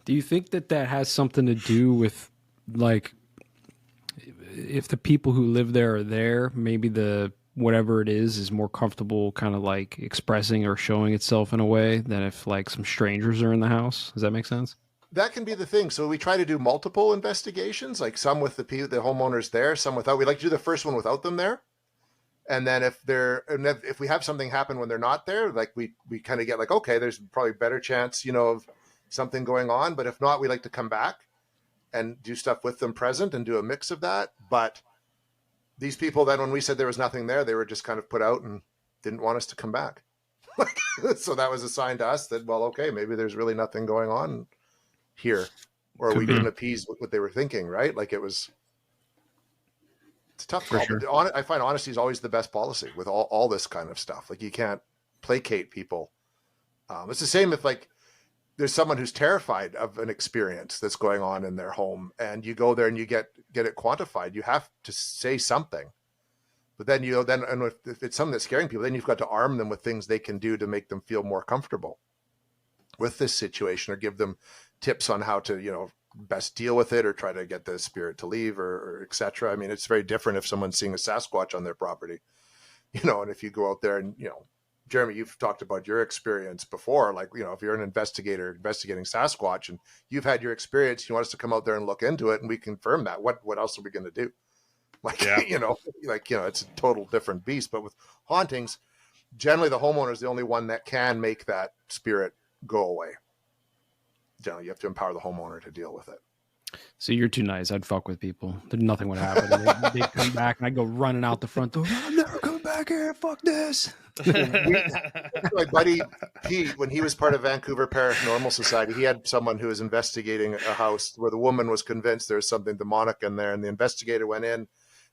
Do you think that has something to do with, like, if the people who live there are there, maybe the whatever it is more comfortable kind of like expressing or showing itself in a way than if like some strangers are in the house? Does that make sense? That can be the thing. So we try to do multiple investigations, like some with the homeowners there, some without. We like to do the first one without them there. And then if we have something happen when they're not there, like we kind of get like, okay, there's probably a better chance, of something going on. But if not, we like to come back and do stuff with them present and do a mix of that. But these people, then when we said there was nothing there, they were just kind of put out and didn't want us to come back. So that was a sign to us that, well, okay, maybe there's really nothing going on here, or we didn't appease what they were thinking, right? Like it's a tough call. Sure. But I find honesty is always the best policy with all this kind of stuff. Like you can't placate people. It's the same if like there's someone who's terrified of an experience that's going on in their home, and you go there and you get it quantified. You have to say something, but then and if it's something that's scaring people, then you've got to arm them with things they can do to make them feel more comfortable with this situation, or give them tips on how to, best deal with it, or try to get the spirit to leave, or et cetera. I mean, it's very different if someone's seeing a Sasquatch on their property, and if you go out there and, Jeremy, you've talked about your experience before, like, if you're an investigator investigating Sasquatch and you've had your experience, you want us to come out there and look into it and we confirm that. What else are we going to do? Like, yeah. It's a total different beast. But with hauntings, generally the homeowner is the only one that can make that spirit go away. You have to empower the homeowner to deal with it. So you're too nice. I'd fuck with people. Nothing would happen. They'd come back and I'd go running out the front door. I'm never coming back here. Fuck this. My buddy Pete, when he was part of Vancouver Paranormal Society, he had someone who was investigating a house where the woman was convinced there was something demonic in there. And the investigator went in,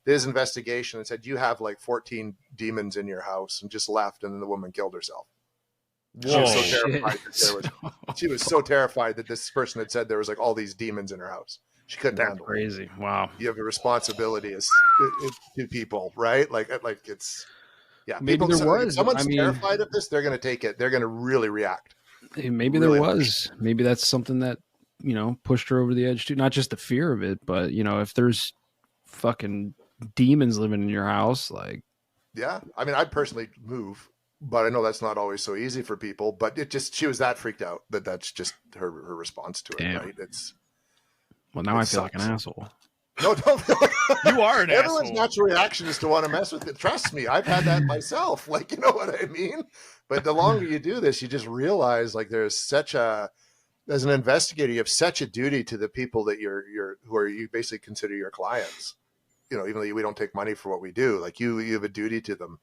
did his investigation and said, you have like 14 demons in your house, and just left. And then the woman killed herself. Whoa. She was so terrified that this person had said there was like all these demons in her house. She couldn't handle it. Crazy. Wow. You have a responsibility as to people, right? Like it's, yeah. Maybe people, there was. If someone's terrified of this, they're going to take it. They're going to really react. Maybe there was. Maybe that's something that, pushed her over the edge too. Not just the fear of it, but, if there's fucking demons living in your house, like. Yeah. I mean, I'd personally move. But I know that's not always so easy for people. But she was that freaked out that's just her response to it. Damn. Right? Well, now I feel like an asshole. No, don't feel like you are an Everyone's asshole. natural reaction is to want to mess with it. Trust me, I've had that myself. Like, you know what I mean? But the longer you do this, you just realize like there's as an investigator, you have such a duty to the people that you basically consider your clients. Even though we don't take money for what we do, like you have a duty to them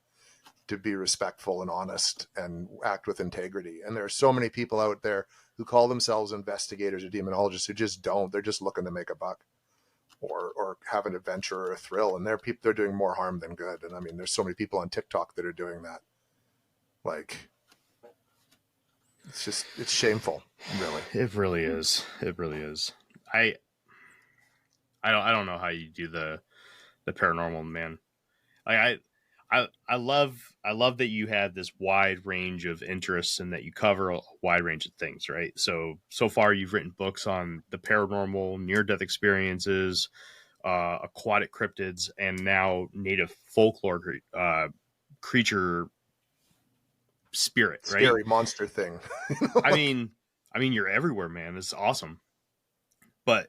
to be respectful and honest and act with integrity. And there are so many people out there who call themselves investigators or demonologists who just don't. They're just looking to make a buck or have an adventure or a thrill. And they're doing more harm than good. And I mean, there's so many people on TikTok that are doing that. Like, it's shameful, really. It really is. It really is. I don't know how you do the paranormal, man. I love that you have this wide range of interests and that you cover a wide range of things, right? So far you've written books on the paranormal, near-death experiences, aquatic cryptids, and now native folklore creature spirit, right? Scary monster thing. I mean, you're everywhere, man. It's awesome. But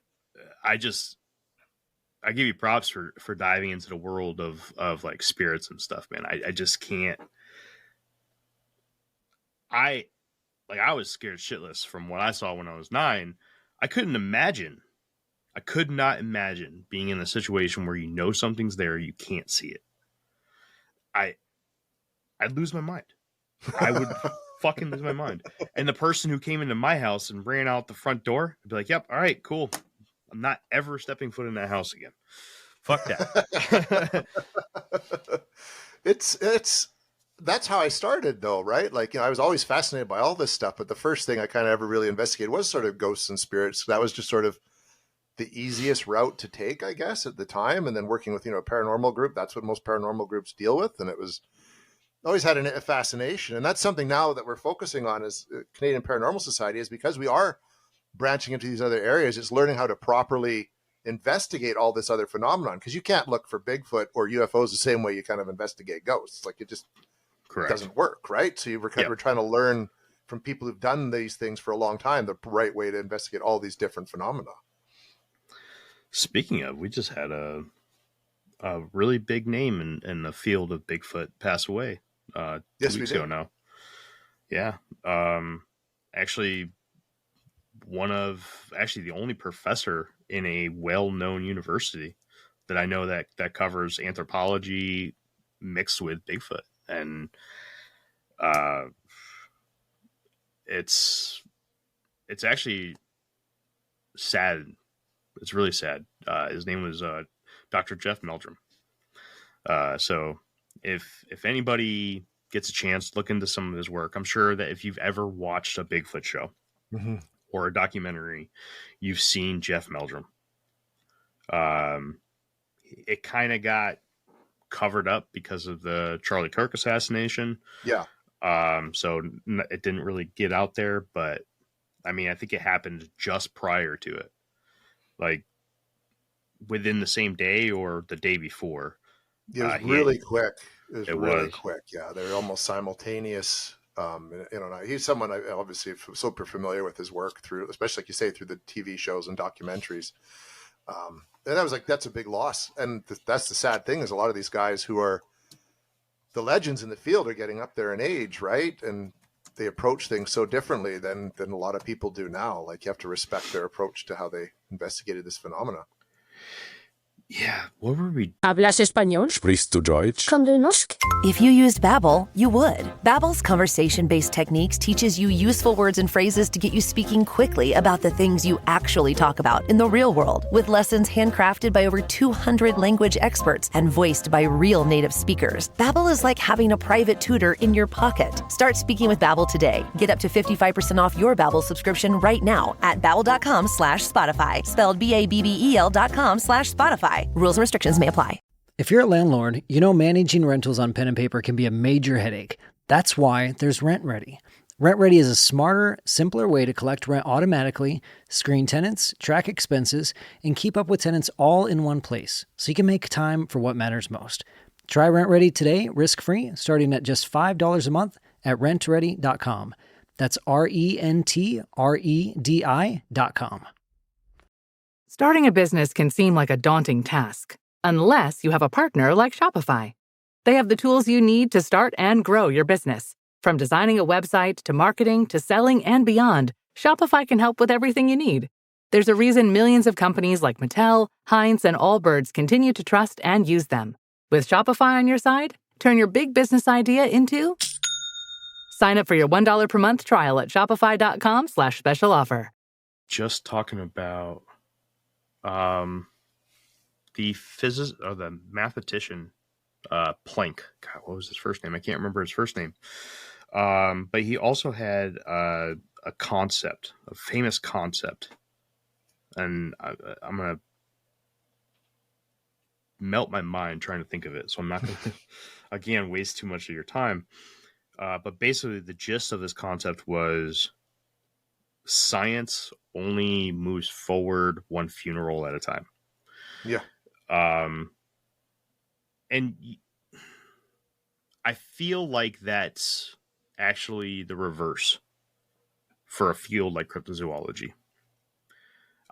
I give you props for diving into the world of like spirits and stuff, man. I just can't. I was scared shitless from what I saw when I was 9. I could not imagine being in a situation where you know something's there, you can't see it. I'd lose my mind. I would fucking lose my mind. And the person who came into my house and ran out the front door, I'd be like, yep, all right, cool. I'm not ever stepping foot in that house again. Fuck that. That's how I started though, right? Like, I was always fascinated by all this stuff, but the first thing I kind of ever really investigated was sort of ghosts and spirits. That was just sort of the easiest route to take, I guess, at the time. And then working with, a paranormal group, that's what most paranormal groups deal with. And it was always had a fascination. And that's something now that we're focusing on as Canadian Paranormal Society, is because we are branching into these other areas. It's learning how to properly investigate all this other phenomenon, because you can't look for Bigfoot or UFOs the same way you kind of investigate ghosts. Like, it just doesn't work, right? So we're trying to learn from people who've done these things for a long time the right way to investigate all these different phenomena. Speaking of, we just had a really big name in the field of Bigfoot pass away 2 weeks ago now. Yeah. Actually, the only professor in a well-known university that I know that covers anthropology mixed with Bigfoot. And it's actually sad. It's really sad. His name was Dr. Jeff Meldrum. So if anybody gets a chance to look into some of his work, I'm sure that if you've ever watched a Bigfoot show or a documentary, you've seen Jeff Meldrum. It kind of got covered up because of the Charlie Kirk assassination. Yeah. So it didn't really get out there, but I mean, I think it happened just prior to it, like within the same day or the day before. It was really quick. It was really quick. Yeah, they were almost simultaneous. He's someone I obviously super familiar with his work through, especially like you say, through the TV shows and documentaries. And I was like, that's a big loss. And that's the sad thing, is a lot of these guys who are the legends in the field are getting up there in age, right? And they approach things so differently than a lot of people do now. Like, you have to respect their approach to how they investigated this phenomena. Yeah, what were we? ¿Hablas español? Sprichst du Deutsch? Kann du Norsk? If you used Babbel, you would. Babbel's conversation-based techniques teaches you useful words and phrases to get you speaking quickly about the things you actually talk about in the real world, with lessons handcrafted by over 200 language experts and voiced by real native speakers. Babbel is like having a private tutor in your pocket. Start speaking with Babbel today. Get up to 55% off your Babbel subscription right now at babbel.com/Spotify, spelled BABBEL.com/Spotify. Rules and restrictions may apply. If you're a landlord, you know managing rentals on pen and paper can be a major headache. That's why there's RentRedi. RentRedi is a smarter, simpler way to collect rent automatically, screen tenants, track expenses, and keep up with tenants all in one place, so you can make time for what matters most. Try RentRedi today, risk-free, starting at just $5 a month at rentredi.com. That's RENTREDI.com. Starting a business can seem like a daunting task, unless you have a partner like Shopify. They have the tools you need to start and grow your business. From designing a website to marketing to selling and beyond, Shopify can help with everything you need. There's a reason millions of companies like Mattel, Heinz, and Allbirds continue to trust and use them. With Shopify on your side, turn your big business idea into... Sign up for your $1 per month trial at shopify.com/special offer. Just talking about the mathematician Planck. God, what was his first name? I can't remember his first name. But he also had a concept, a famous concept, and I'm gonna melt my mind trying to think of it. So I'm not going to, again, waste too much of your time. But basically, the gist of this concept was science only moves forward one funeral at a time. Yeah. And I feel like that's actually the reverse for a field like cryptozoology.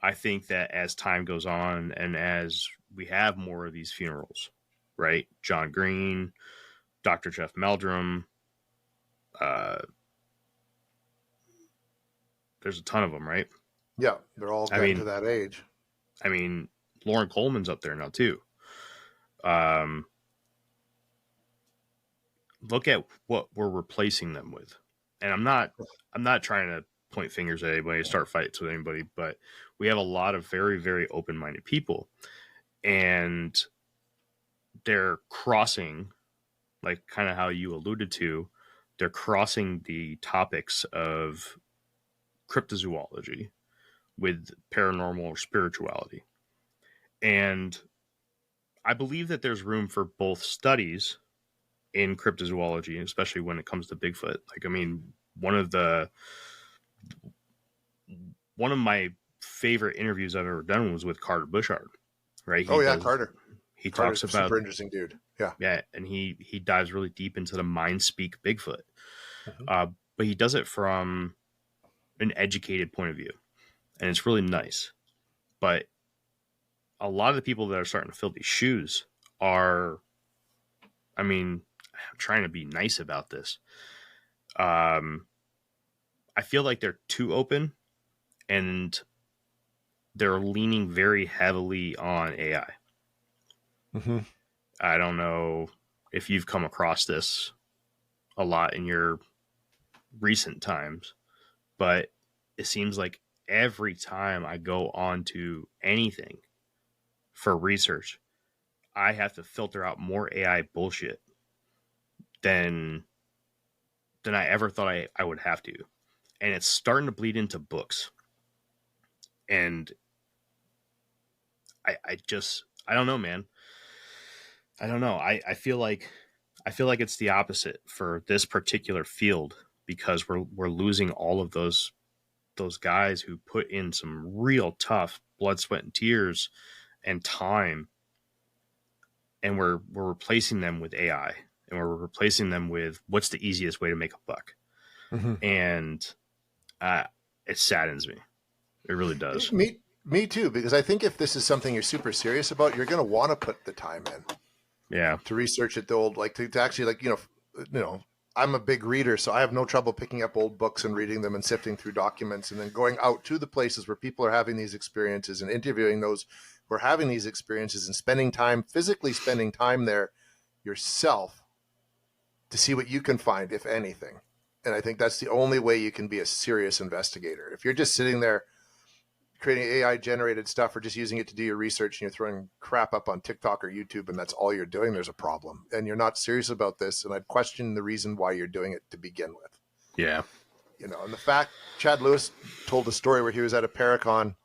I think that as time goes on and as we have more of these funerals, right? John Green, Dr. Jeff Meldrum, there's a ton of them, right? Yeah, they're all getting to that age. I mean, Lauren Coleman's up there now too. Look at what we're replacing them with. And I'm not trying to point fingers at anybody, start fights with anybody, but we have a lot of very, very open-minded people, and they're crossing, like kind of how you alluded to, they're crossing the topics of cryptozoology with paranormal or spirituality. And I believe that there's room for both studies in cryptozoology, especially when it comes to Bigfoot. Like, I mean, one of my favorite interviews I've ever done was with Carter Bushard, right? Carter. He Carter's talks about super interesting dude. Yeah. Yeah. And he dives really deep into the mind speak Bigfoot. But he does it from an educated point of view. And it's really nice. But a lot of the people that are starting to fill these shoes are, I mean, I'm trying to be nice about this. I feel like they're too open, and they're leaning very heavily on AI. Mm-hmm. I don't know if you've come across this a lot in your recent times, but it seems like every time I go on to anything for research, I have to filter out more AI bullshit than I ever thought I would have to. And it's starting to bleed into books. And I don't know, man. I don't know. I feel like it's the opposite for this particular field, because we're losing all of those guys who put in some real tough blood, sweat, and tears and time, and we're replacing them with AI, and we're replacing them with what's the easiest way to make a buck. Mm-hmm. And it saddens me. It really does. Me too, because I think if this is something you're super serious about, you're going to want to put the time in. Yeah. To research it, to actually, like, you know, I'm a big reader, so I have no trouble picking up old books and reading them and sifting through documents, and then going out to the places where people are having these experiences and interviewing those who are having these experiences and physically spending time there yourself to see what you can find, if anything. And I think that's the only way you can be a serious investigator. If you're just sitting there creating AI generated stuff or just using it to do your research and you're throwing crap up on TikTok or YouTube and that's all you're doing, there's a problem. And you're not serious about this. And I'd question the reason why you're doing it to begin with. Yeah. You know, and the fact Chad Lewis told a story where he was at a Paracon,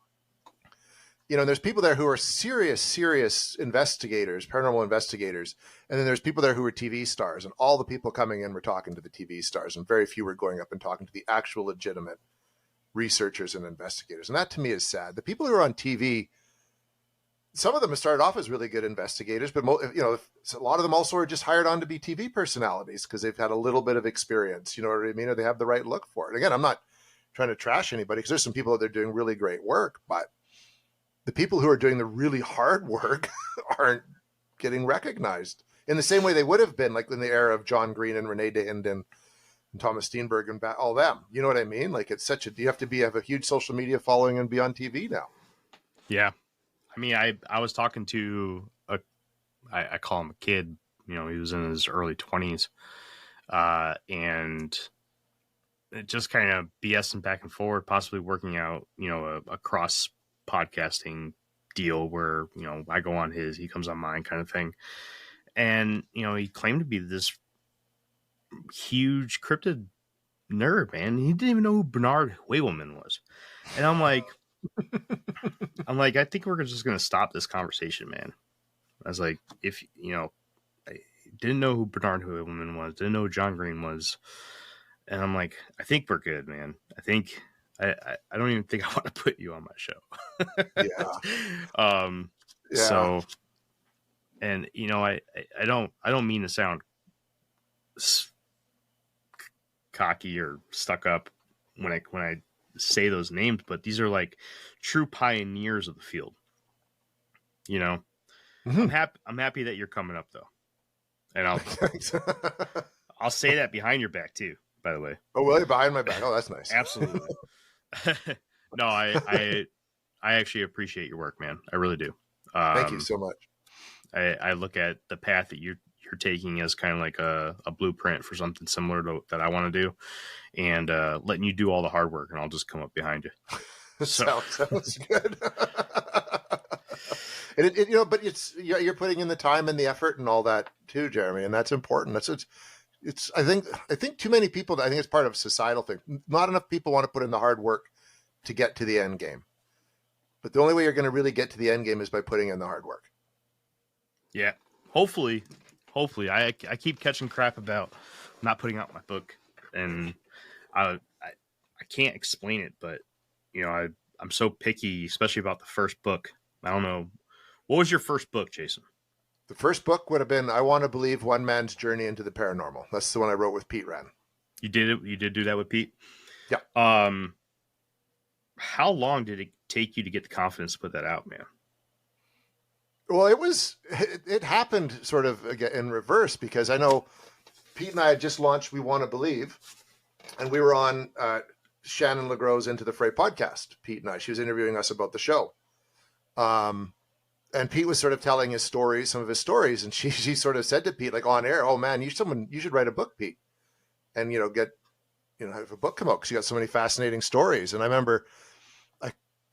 you know, there's people there who are serious investigators, paranormal investigators. And then there's people there who are TV stars, and all the people coming in were talking to the TV stars, and very few were going up and talking to the actual legitimate researchers and investigators. And that to me is sad. The people who are on TV, some of them have started off as really good investigators, but you know, a lot of them also are just hired on to be TV personalities because they've had a little bit of experience, you know what I mean? Or they have the right look for it. Again, I'm not trying to trash anybody, because there's some people out there doing really great work, but the people who are doing the really hard work aren't getting recognized in the same way they would have been, like in the era of John Green and Renee Dahinden and Thomas Steenberg and all them. You know what I mean? Like, it's you have to have a huge social media following and be on TV now. Yeah. I mean, I was talking to I call him a kid, you know, he was in his early 20s, and it just kind of BSing back and forward, possibly working out, you know, a cross podcasting deal where, you know, I go on his, he comes on mine kind of thing. And, you know, he claimed to be this huge cryptid nerd, man. He didn't even know who Bernard Waywoman was. And I'm like, I think we're just going to stop this conversation, man. I was like, if I didn't know who Bernard Hewlett was, didn't know who John Green was, and I'm like, I think we're good, man. I think I don't even think I want to put you on my show. Yeah. So, and I don't mean to sound cocky or stuck up when I say those names, but these are like true pioneers of the field. I'm happy that you're coming up though, and I'll say that behind your back too. By the way. Oh, well, behind my back. Oh, that's nice. Absolutely. No, I actually appreciate your work, man. I really do. Thank you so much. I look at the path that you're taking as kind of like a blueprint for something similar to that I want to do, and letting you do all the hard work, and I'll just come up behind you. Sounds good. And but you're putting in the time and the effort and all that too, Jeremy, and that's important. It's I think too many people. I think it's part of a societal thing. Not enough people want to put in the hard work to get to the end game. But the only way you're going to really get to the end game is by putting in the hard work. Yeah, hopefully, I keep catching crap about not putting out my book, and I can't explain it, but I'm so picky, especially about the first book. I don't know. What was your first book, Jason? The first book would have been I Want to Believe: One Man's Journey into the Paranormal. That's the one I wrote with Pete Wren. You did it. You did do that with Pete? Yeah. How long did it take you to get the confidence to put that out, man? Well, it happened sort of in reverse, because I know Pete and I had just launched We Want to Believe, and we were on Shannon LeGros Into the Fray podcast. Pete and I, she was interviewing us about the show. And Pete was sort of telling his stories, some of his stories, and she sort of said to Pete, like on air, "Oh man, you should write a book, Pete, and have a book come out because you got so many fascinating stories." And I remember,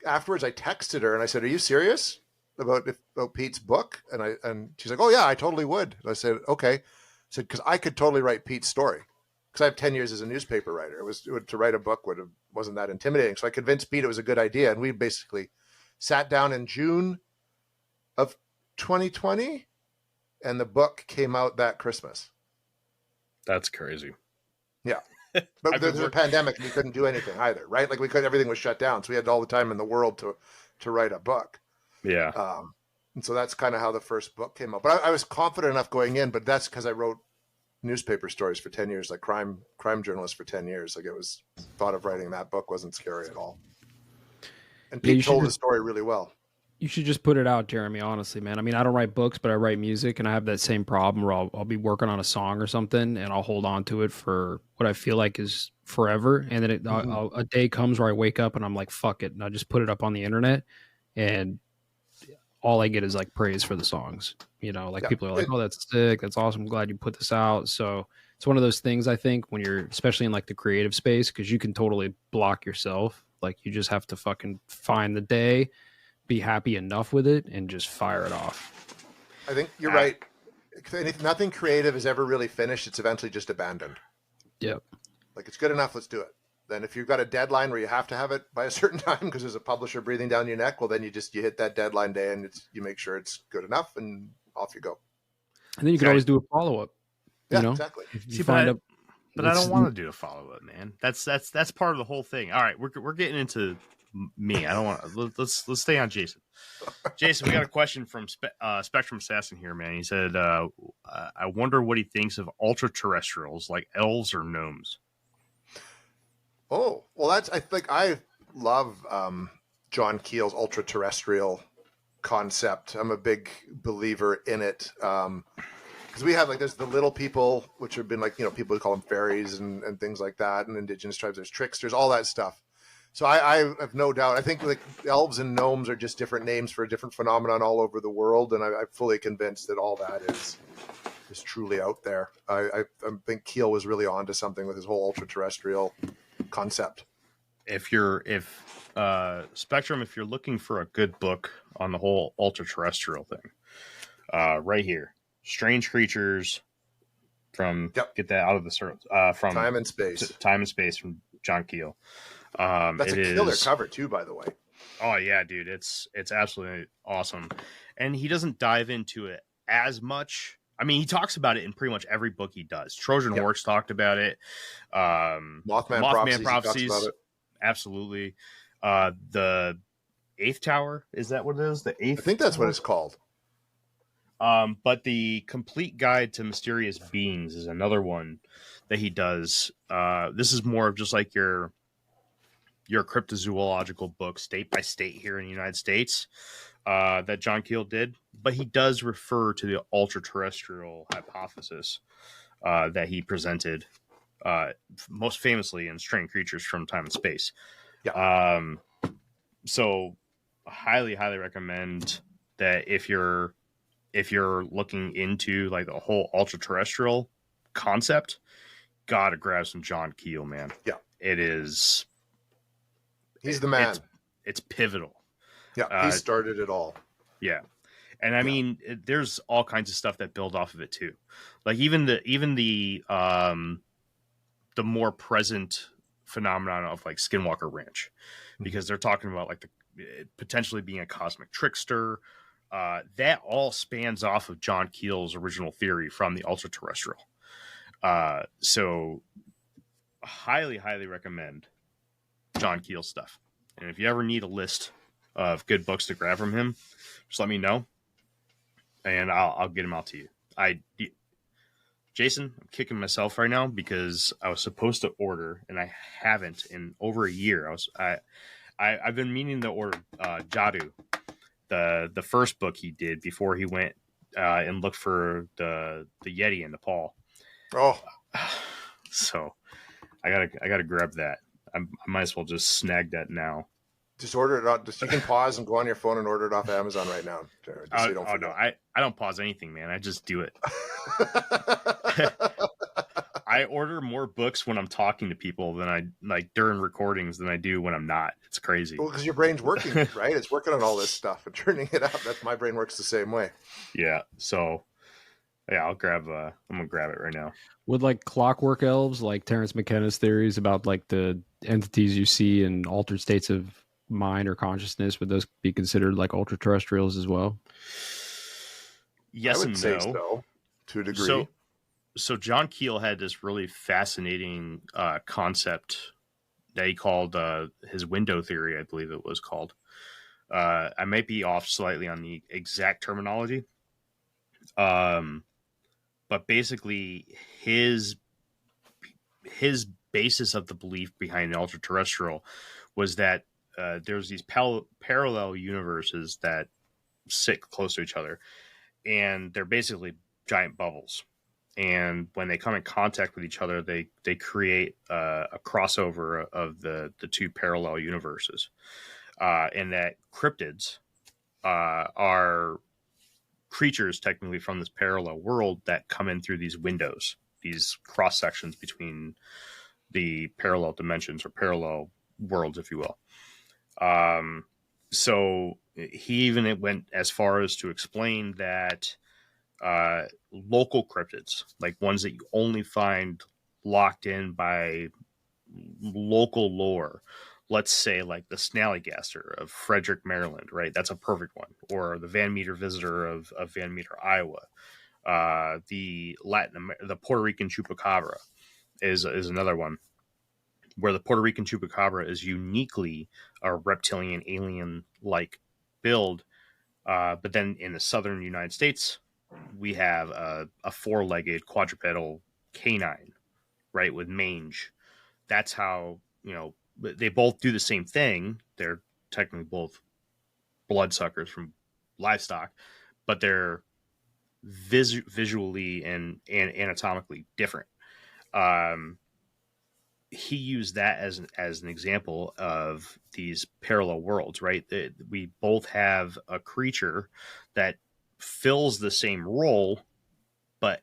afterwards, I texted her and I said, "Are you serious about Pete's book?" And she's like, "Oh yeah, I totally would." And I said, "Okay," I said, because I could totally write Pete's story, because I have 10 years as a newspaper writer. To write a book wasn't that intimidating. So I convinced Pete it was a good idea, and we basically sat down in June of 2020, and the book came out that Christmas. That's crazy. Yeah. But there's a pandemic, and we couldn't do anything either, right? Like everything was shut down. So we had all the time in the world to write a book. Yeah. And so that's kind of how the first book came out. But I was confident enough going in, but that's because I wrote newspaper stories for 10 years, like crime journalist for 10 years. Like thought of writing that book wasn't scary at all. And Pete told the story really well. You should just put it out, Jeremy, honestly, man. I mean, I don't write books, but I write music, and I have that same problem where I'll be working on a song or something, and I'll hold on to it for what I feel like is forever. And then a day comes where I wake up and I'm like, fuck it. And I just put it up on the internet, and all I get is like praise for the songs. People are like, "Oh, that's sick. That's awesome. I'm glad you put this out." So it's one of those things, I think, when you're, especially in like the creative space, because you can totally block yourself. Like you just have to fucking find the day, be happy enough with it, and just fire it off. I think you're right. Nothing creative is ever really finished. It's eventually just abandoned. Yep. Like, it's good enough, let's do it. Then if you've got a deadline where you have to have it by a certain time because there's a publisher breathing down your neck, well, then you hit that deadline day, and you make sure it's good enough, and off you go. And then you can always do a follow-up. Yeah, exactly. But I don't want to do a follow-up, man. That's part of the whole thing. All right, we're getting into me. I don't want. Let's stay on Jason. Jason, we got a question from Spectrum Assassin here, man. He said, "I wonder what he thinks of ultra-terrestrials like elves or gnomes." Oh, well, I think I love John Keel's ultra-terrestrial concept. I'm a big believer in it. Because we have there's the little people, which have been people call them fairies and things like that, and indigenous tribes. There's tricksters, all that stuff. So I have no doubt. I think elves and gnomes are just different names for a different phenomenon all over the world, and I'm fully convinced that all that is truly out there. I think Keel was really onto something with his whole ultra-terrestrial concept. Spectrum, if you're looking for a good book on the whole ultra-terrestrial thing, right here, Strange Creatures get that out of the from Time and Space from John Keel. That's a killer cover too, by the way. Oh yeah, dude, it's absolutely awesome. and he doesn't dive into it as much. I mean, he talks about it in pretty much every book he does. Trojan Horse talked about it. Mothman Prophecies. About it. Absolutely. The Eighth Tower, is that what it is? The Eighth. I think that's Tower? what it's called. But the Complete Guide to Mysterious Beings is another one that he does. This is more of just like your cryptozoological book, state by state here in the United States, that John Keel did. But he does refer to the ultra-terrestrial hypothesis that he presented, most famously in Strange Creatures from Time and Space. Yeah. So highly recommend that if you're looking into like the whole ultra-terrestrial concept, gotta grab some John Keel, man. Yeah. It is. He's the man. It's pivotal. Yeah, he started it all. Yeah. And I mean, there's all kinds of stuff that build off of it too. Like even the more present phenomenon of like Skinwalker Ranch, because they're talking about like potentially being a cosmic trickster. That all spans off of John Keel's original theory from the ultra-terrestrial. So highly recommend John Keel stuff. And if you ever need a list of good books to grab from him, just let me know, and I'll get them out to you. Jason, I'm kicking myself right now because I was supposed to order and I haven't in over a year. I've been meaning to order Jadu, the first book he did before he went and looked for the Yeti in Nepal. Oh, so I gotta grab that. I might as well just snag that now. Just order it out. You can pause and go on your phone and order it off Amazon right now. So no, I don't pause anything, man. I just do it. I order more books when I'm talking to people than I like during recordings than I do when I'm not. It's crazy. Well, because your brain's working, right? It's working on all this stuff and turning it out. That's my brain works the same way. Yeah. So yeah, I'm gonna grab it right now. Would like clockwork elves, like Terrence McKenna's theories about like the entities you see in altered states of mind or consciousness, would those be considered like ultra terrestrials as well? Yes, I would and say no. So, to a degree. So John Keel had this really fascinating concept that he called his window theory, I believe it was called. I might be off slightly on the exact terminology. But basically his basis of the belief behind the ultra-terrestrial was that there's these parallel universes that sit close to each other, and they're basically giant bubbles. And when they come in contact with each other, they create a crossover of the two parallel universes, and that cryptids are creatures technically from this parallel world that come in through these windows, these cross sections between the parallel dimensions or parallel worlds, if you will. So he even went as far as to explain that local cryptids, like ones that you only find locked in by local lore, let's say like the Snallygaster of Frederick, Maryland, right? That's a perfect one. Or the Van Meter Visitor of Van Meter, Iowa. The Puerto Rican Chupacabra is another one, where the Puerto Rican Chupacabra is uniquely a reptilian alien-like build. But then in the southern United States, we have a four-legged quadrupedal canine, right, with mange. That's how, they both do the same thing. They're technically both bloodsuckers from livestock, but they're visually and anatomically different. He used that as an example of these parallel worlds, right? We both have a creature that fills the same role, but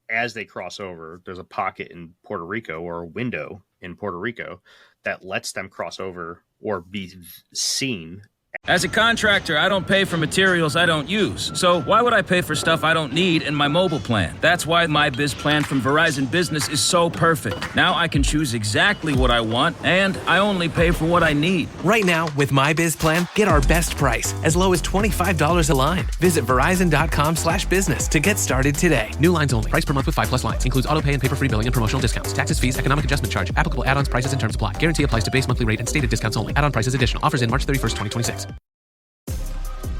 as they cross over, there's a pocket in Puerto Rico or a window in Puerto Rico that lets them cross over or be seen As a contractor, I don't pay for materials I don't use. So why would I pay for stuff I don't need in my mobile plan? That's why my Biz Plan from Verizon Business is so perfect. Now I can choose exactly what I want, and I only pay for what I need. Right now, with my Biz Plan, get our best price, as low as $25 a line. Visit Verizon.com/business to get started today. New lines only. Price per month with 5+ lines. Includes auto pay and paper-free billing and promotional discounts. Taxes, fees, economic adjustment charge. Applicable add-ons, prices, and terms apply. Guarantee applies to base monthly rate and stated discounts only. Add-on prices additional. Offers in March 31st, 2026.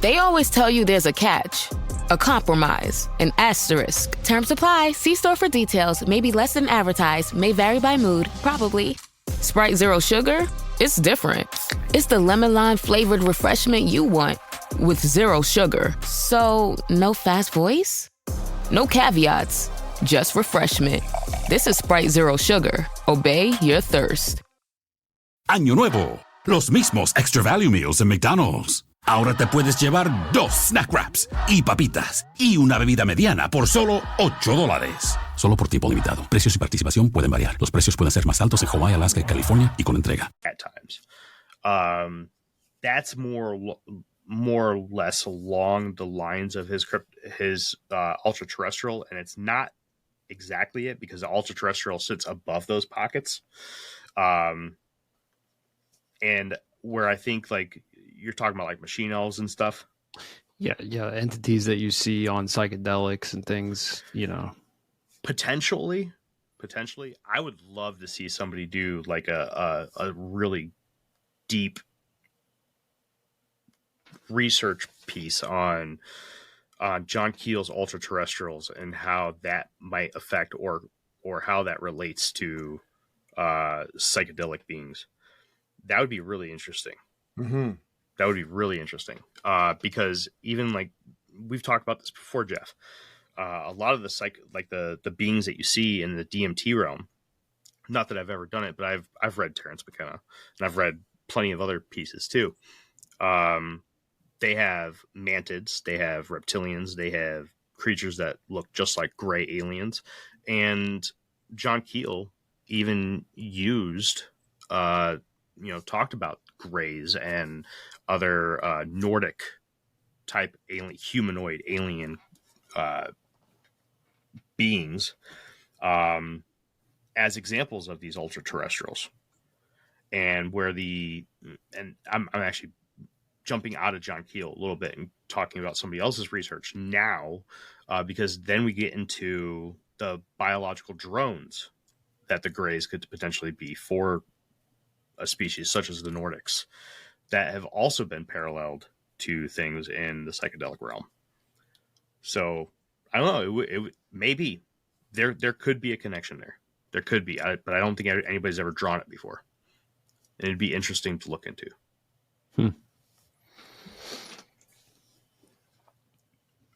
They always tell you there's a catch, a compromise, an asterisk. Terms apply. See store for details. May be less than advertised. May vary by mood. Probably. Sprite Zero Sugar? It's different. It's the lemon lime flavored refreshment you want with zero sugar. So, no fast voice? No caveats. Just refreshment. This is Sprite Zero Sugar. Obey your thirst. Año Nuevo. Los mismos Extra Value Meals en McDonald's. Ahora te puedes llevar 2 snack wraps y papitas y una bebida mediana por solo $8. Solo por tiempo limitado. Precios y participación pueden variar. Los precios pueden ser más altos en Hawaii, Alaska y California y con entrega. At times, that's more or less along the lines of his ultra terrestrial, and it's not exactly it because the ultra terrestrial sits above those pockets, and where I think like. You're talking about like machine elves and stuff. Yeah, entities that you see on psychedelics and things, Potentially, I would love to see somebody do like a really deep research piece on John Keel's ultra terrestrials and how that might affect or how that relates to psychedelic beings. That would be really interesting. Mm-hmm. That would be really interesting because even like we've talked about this before, Jeff, a lot of the beings that you see in the DMT realm, not that I've ever done it, but I've read Terrence McKenna and I've read plenty of other pieces too. They have mantids, they have reptilians, they have creatures that look just like gray aliens. And John Keel even used, talked about grays and other Nordic type humanoid alien beings as examples of these ultra terrestrials, and I'm actually jumping out of John Keel a little bit and talking about somebody else's research now because then we get into the biological drones that the grays could potentially be for a species such as the Nordics that have also been paralleled to things in the psychedelic realm. So I don't know. It maybe there could be a connection there. There could be, but I don't think anybody's ever drawn it before. And it'd be interesting to look into.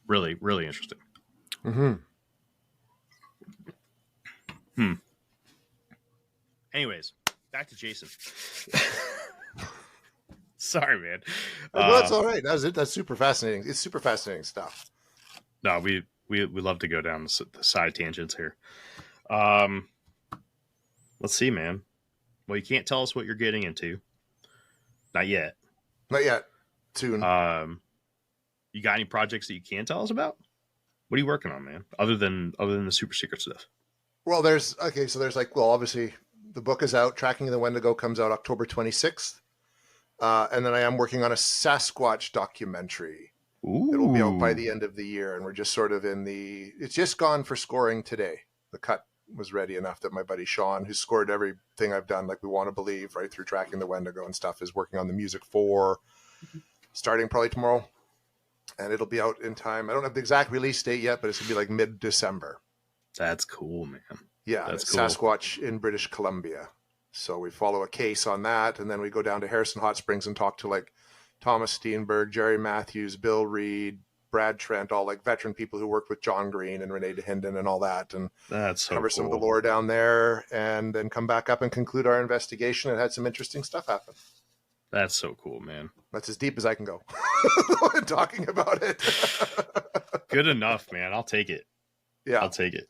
Really, really interesting. Mm-hmm. Anyways, back to Jason. Sorry, man. That's all right. That's it. That's super fascinating. It's super fascinating stuff. No, we love to go down the side tangents here. Let's see, man. Well, you can't tell us what you're getting into. Not yet. Not yet. Soon. You got any projects that you can tell us about? What are you working on, man? Other than the super secret stuff. Well, obviously the book is out. Tracking the Wendigo comes out October 26th. And then I am working on a Sasquatch documentary. Ooh. It will be out by the end of the year. And we're just sort of it's just gone for scoring today. The cut was ready enough that my buddy Sean, who scored everything I've done, like We Want to Believe, right through Tracking the Wendigo and stuff, is working on the music for starting probably tomorrow. And it'll be out in time. I don't have the exact release date yet, but it's going to be like mid-December. That's cool, man. Yeah, that's cool. Sasquatch in British Columbia. So we follow a case on that, and then we go down to Harrison Hot Springs and talk to like Thomas Steenberg, Jerry Matthews, Bill Reed, Brad Trent, all like veteran people who worked with John Green and Renee DeHinden and all that, and that's so cover cool. some of the lore down there, and then come back up and conclude our investigation. It had some interesting stuff happen. That's so cool, man. That's as deep as I can go talking about it. Good enough, man. I'll take it. Yeah, I'll take it.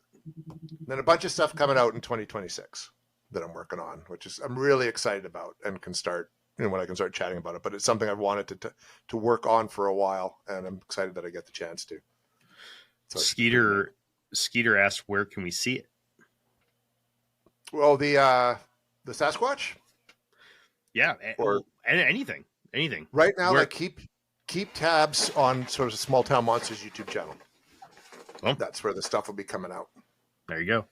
Then a bunch of stuff coming out in 2026 that I'm working on, which is I'm really excited about and can start when I can start chatting about it. But it's something I've wanted to work on for a while, and I'm excited that I get the chance to. So Skeeter asked, where can we see it? Well, the Sasquatch? Yeah, or anything. Right now, like keep tabs on sort of Small Town Monsters YouTube channel. Oh. That's where the stuff will be coming out. There you go.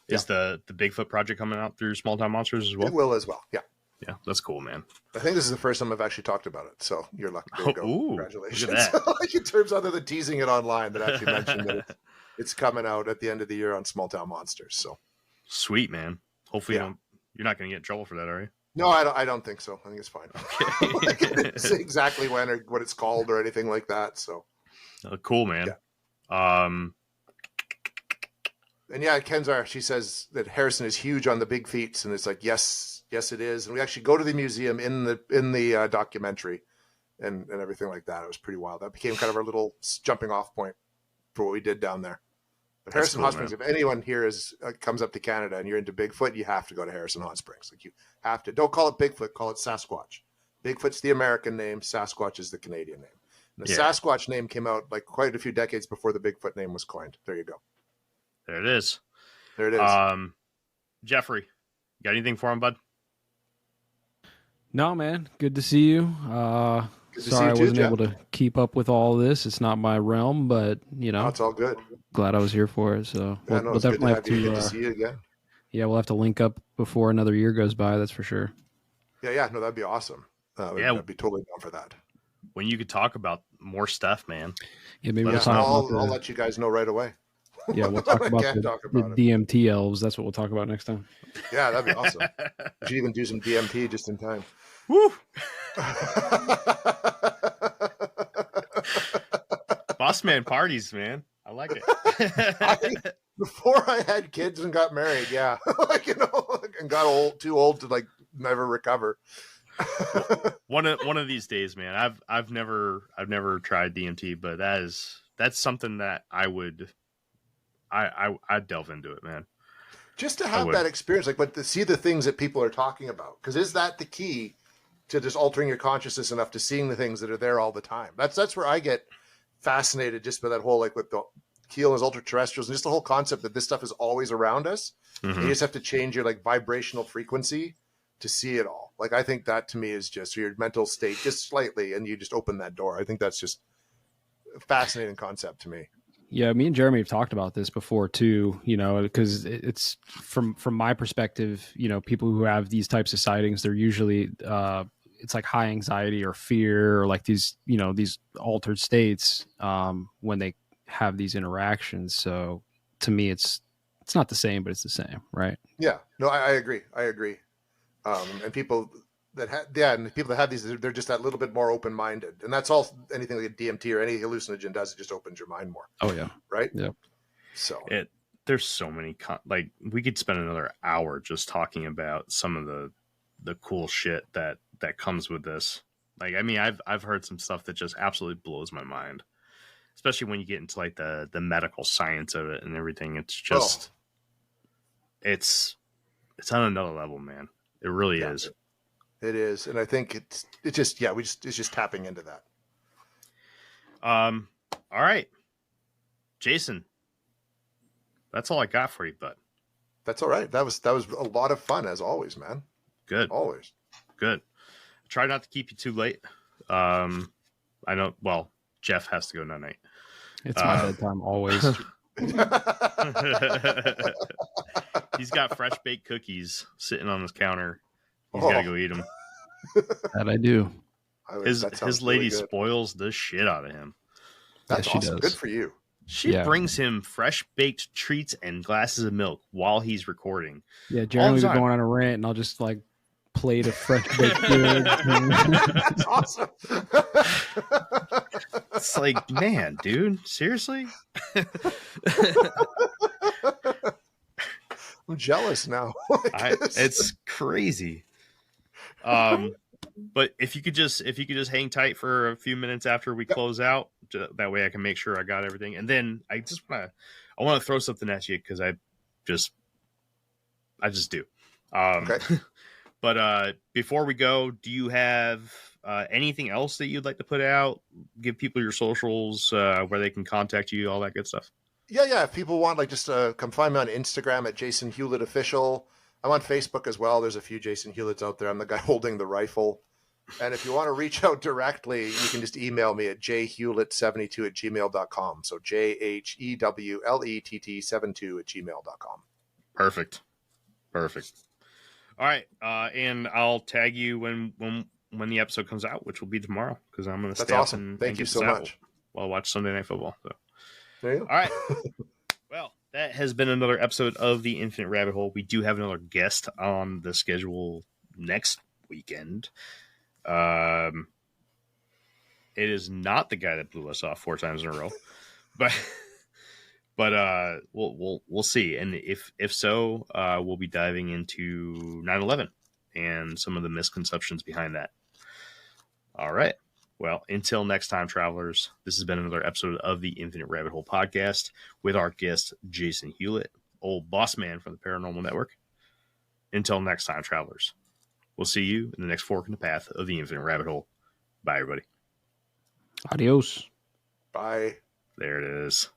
Is the Bigfoot project coming out through Small Town Monsters as well? It will as well. Yeah. Yeah, that's cool, man. I think this is the first time I've actually talked about it. So you're lucky. There you go. Ooh, congratulations. look at that. Like in terms other than teasing it online, that actually mentioned that it's coming out at the end of the year on Small Town Monsters. So sweet, man. Hopefully you're not going to get in trouble for that, are you? No, I don't think so. I think it's fine. Okay. Like, I didn't say exactly when or what it's called or anything like that. So cool, man. Yeah. And yeah, Kenzar, she says that Harrison is huge on the big feats, and it's like, yes, it is. And we actually go to the museum in the documentary and everything like that. It was pretty wild. That became kind of our little jumping off point for what we did down there. But Harrison Hot Springs, if anyone here comes up to Canada and you're into Bigfoot, you have to go to Harrison Hot Springs. Like you have to. Don't call it Bigfoot, call it Sasquatch. Bigfoot's the American name, Sasquatch is the Canadian name. And the Sasquatch name came out like quite a few decades before the Bigfoot name was coined. There you go. There it is. There it is. Jeffrey, got anything for him, bud? No, man. Good to see you. Sorry I wasn't able to keep up with all of this. It's not my realm, but it's all good. Glad I was here for it. So we'll definitely have to see you again. Yeah, we'll have to link up before another year goes by. That's for sure. Yeah. No, that'd be awesome. I'd be totally down for that. When you could talk about more stuff, man. Yeah, maybe I'll let you guys know right away. Yeah, we'll talk about the DMT elves. That's what we'll talk about next time. Yeah, that'd be awesome. We should even do some DMT just in time. Woo! Boss man parties, man. I like it. Before I had kids and got married, yeah, and got too old to like never recover. one of these days, man. I've never tried DMT, but that's something that I'd delve into it, man. Just to have that experience, but to see the things that people are talking about, because is that the key to just altering your consciousness enough to seeing the things that are there all the time? That's where I get fascinated, just by that whole with the Keel and ultra terrestrials and just the whole concept that this stuff is always around us. Mm-hmm. You just have to change your vibrational frequency to see it all. I think that to me is just your mental state just slightly, and you just open that door. I think that's just a fascinating concept to me. Yeah, me and Jeremy have talked about this before too, because it's from my perspective, people who have these types of sightings, they're usually it's like high anxiety or fear or these altered states when they have these interactions. So to me, it's not the same, but it's the same, right? Yeah, no, I agree. And people that have these, they're just that little bit more open-minded, and that's all anything like DMT or any hallucinogen does. It just opens your mind more. Oh yeah, right. Yeah. So there's so many we could spend another hour just talking about some of the cool shit that comes with this. I've heard some stuff that just absolutely blows my mind, especially when you get into the medical science of it and everything. It's just it's on another level, man. It really is. It is, and I think it's just tapping into that. All right, Jason, that's all I got for you, bud. That's all right. That was a lot of fun as always, man. Good, always good. Try not to keep you too late. I know. Well, Jeff has to go night. It's my bedtime always. He's got fresh baked cookies sitting on his counter. He's got to go eat them. That I do. His lady spoils the shit out of him. That's she awesome. does. Good for you. She brings him fresh baked treats and glasses of milk while he's recording. Yeah, Jeremy's going on a rant, and I'll just plate of fresh baked goods. That's awesome. It's man, dude, seriously? I'm jealous now. It's crazy. But if you could just hang tight for a few minutes after we close out, that way I can make sure I got everything. And then I want to throw something at you because I just do. Okay. But before we go, do you have anything else that you'd like to put out? Give people your socials, where they can contact you, all that good stuff. Yeah. If people want, like, just come find me on Instagram at Jason Hewlett Official. I'm on Facebook as well. There's a few Jason Hewletts out there. I'm the guy holding the rifle. And if you want to reach out directly, you can just email me at jhewlett72@gmail.com. So JHEWLETT72@gmail.com. Perfect. All right, and I'll tag you when the episode comes out, which will be tomorrow, because I'm going to stay awesome. up and Thank you get so this out much. while I watch Sunday Night Football. So. There you go. All right. Well, that has been another episode of the Infinite Rabbit Hole. We do have another guest on the schedule next weekend. It is not the guy that blew us off 4 times in a row, but we'll see. And if so, we'll be diving into 9/11 and some of the misconceptions behind that. All right. Well, until next time, travelers, this has been another episode of the Infinite Rabbit Hole podcast with our guest, Jason Hewlett, old boss man from the Paranormal Network. Until next time, travelers, we'll see you in the next fork in the path of the Infinite Rabbit Hole. Bye, everybody. Adios. Bye. There it is.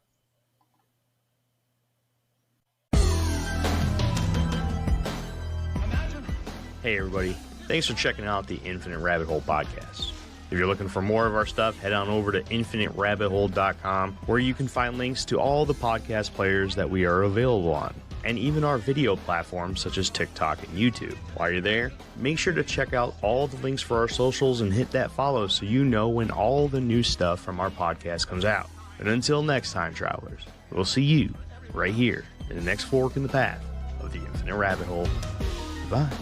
Hey, everybody. Thanks for checking out the Infinite Rabbit Hole podcast. If you're looking for more of our stuff, head on over to infiniterabbithole.com, where you can find links to all the podcast players that we are available on, and even our video platforms such as TikTok and YouTube. While you're there, make sure to check out all the links for our socials and hit that follow so you know when all the new stuff from our podcast comes out. And until next time, travelers, we'll see you right here in the next fork in the path of the Infinite Rabbit Hole. Bye.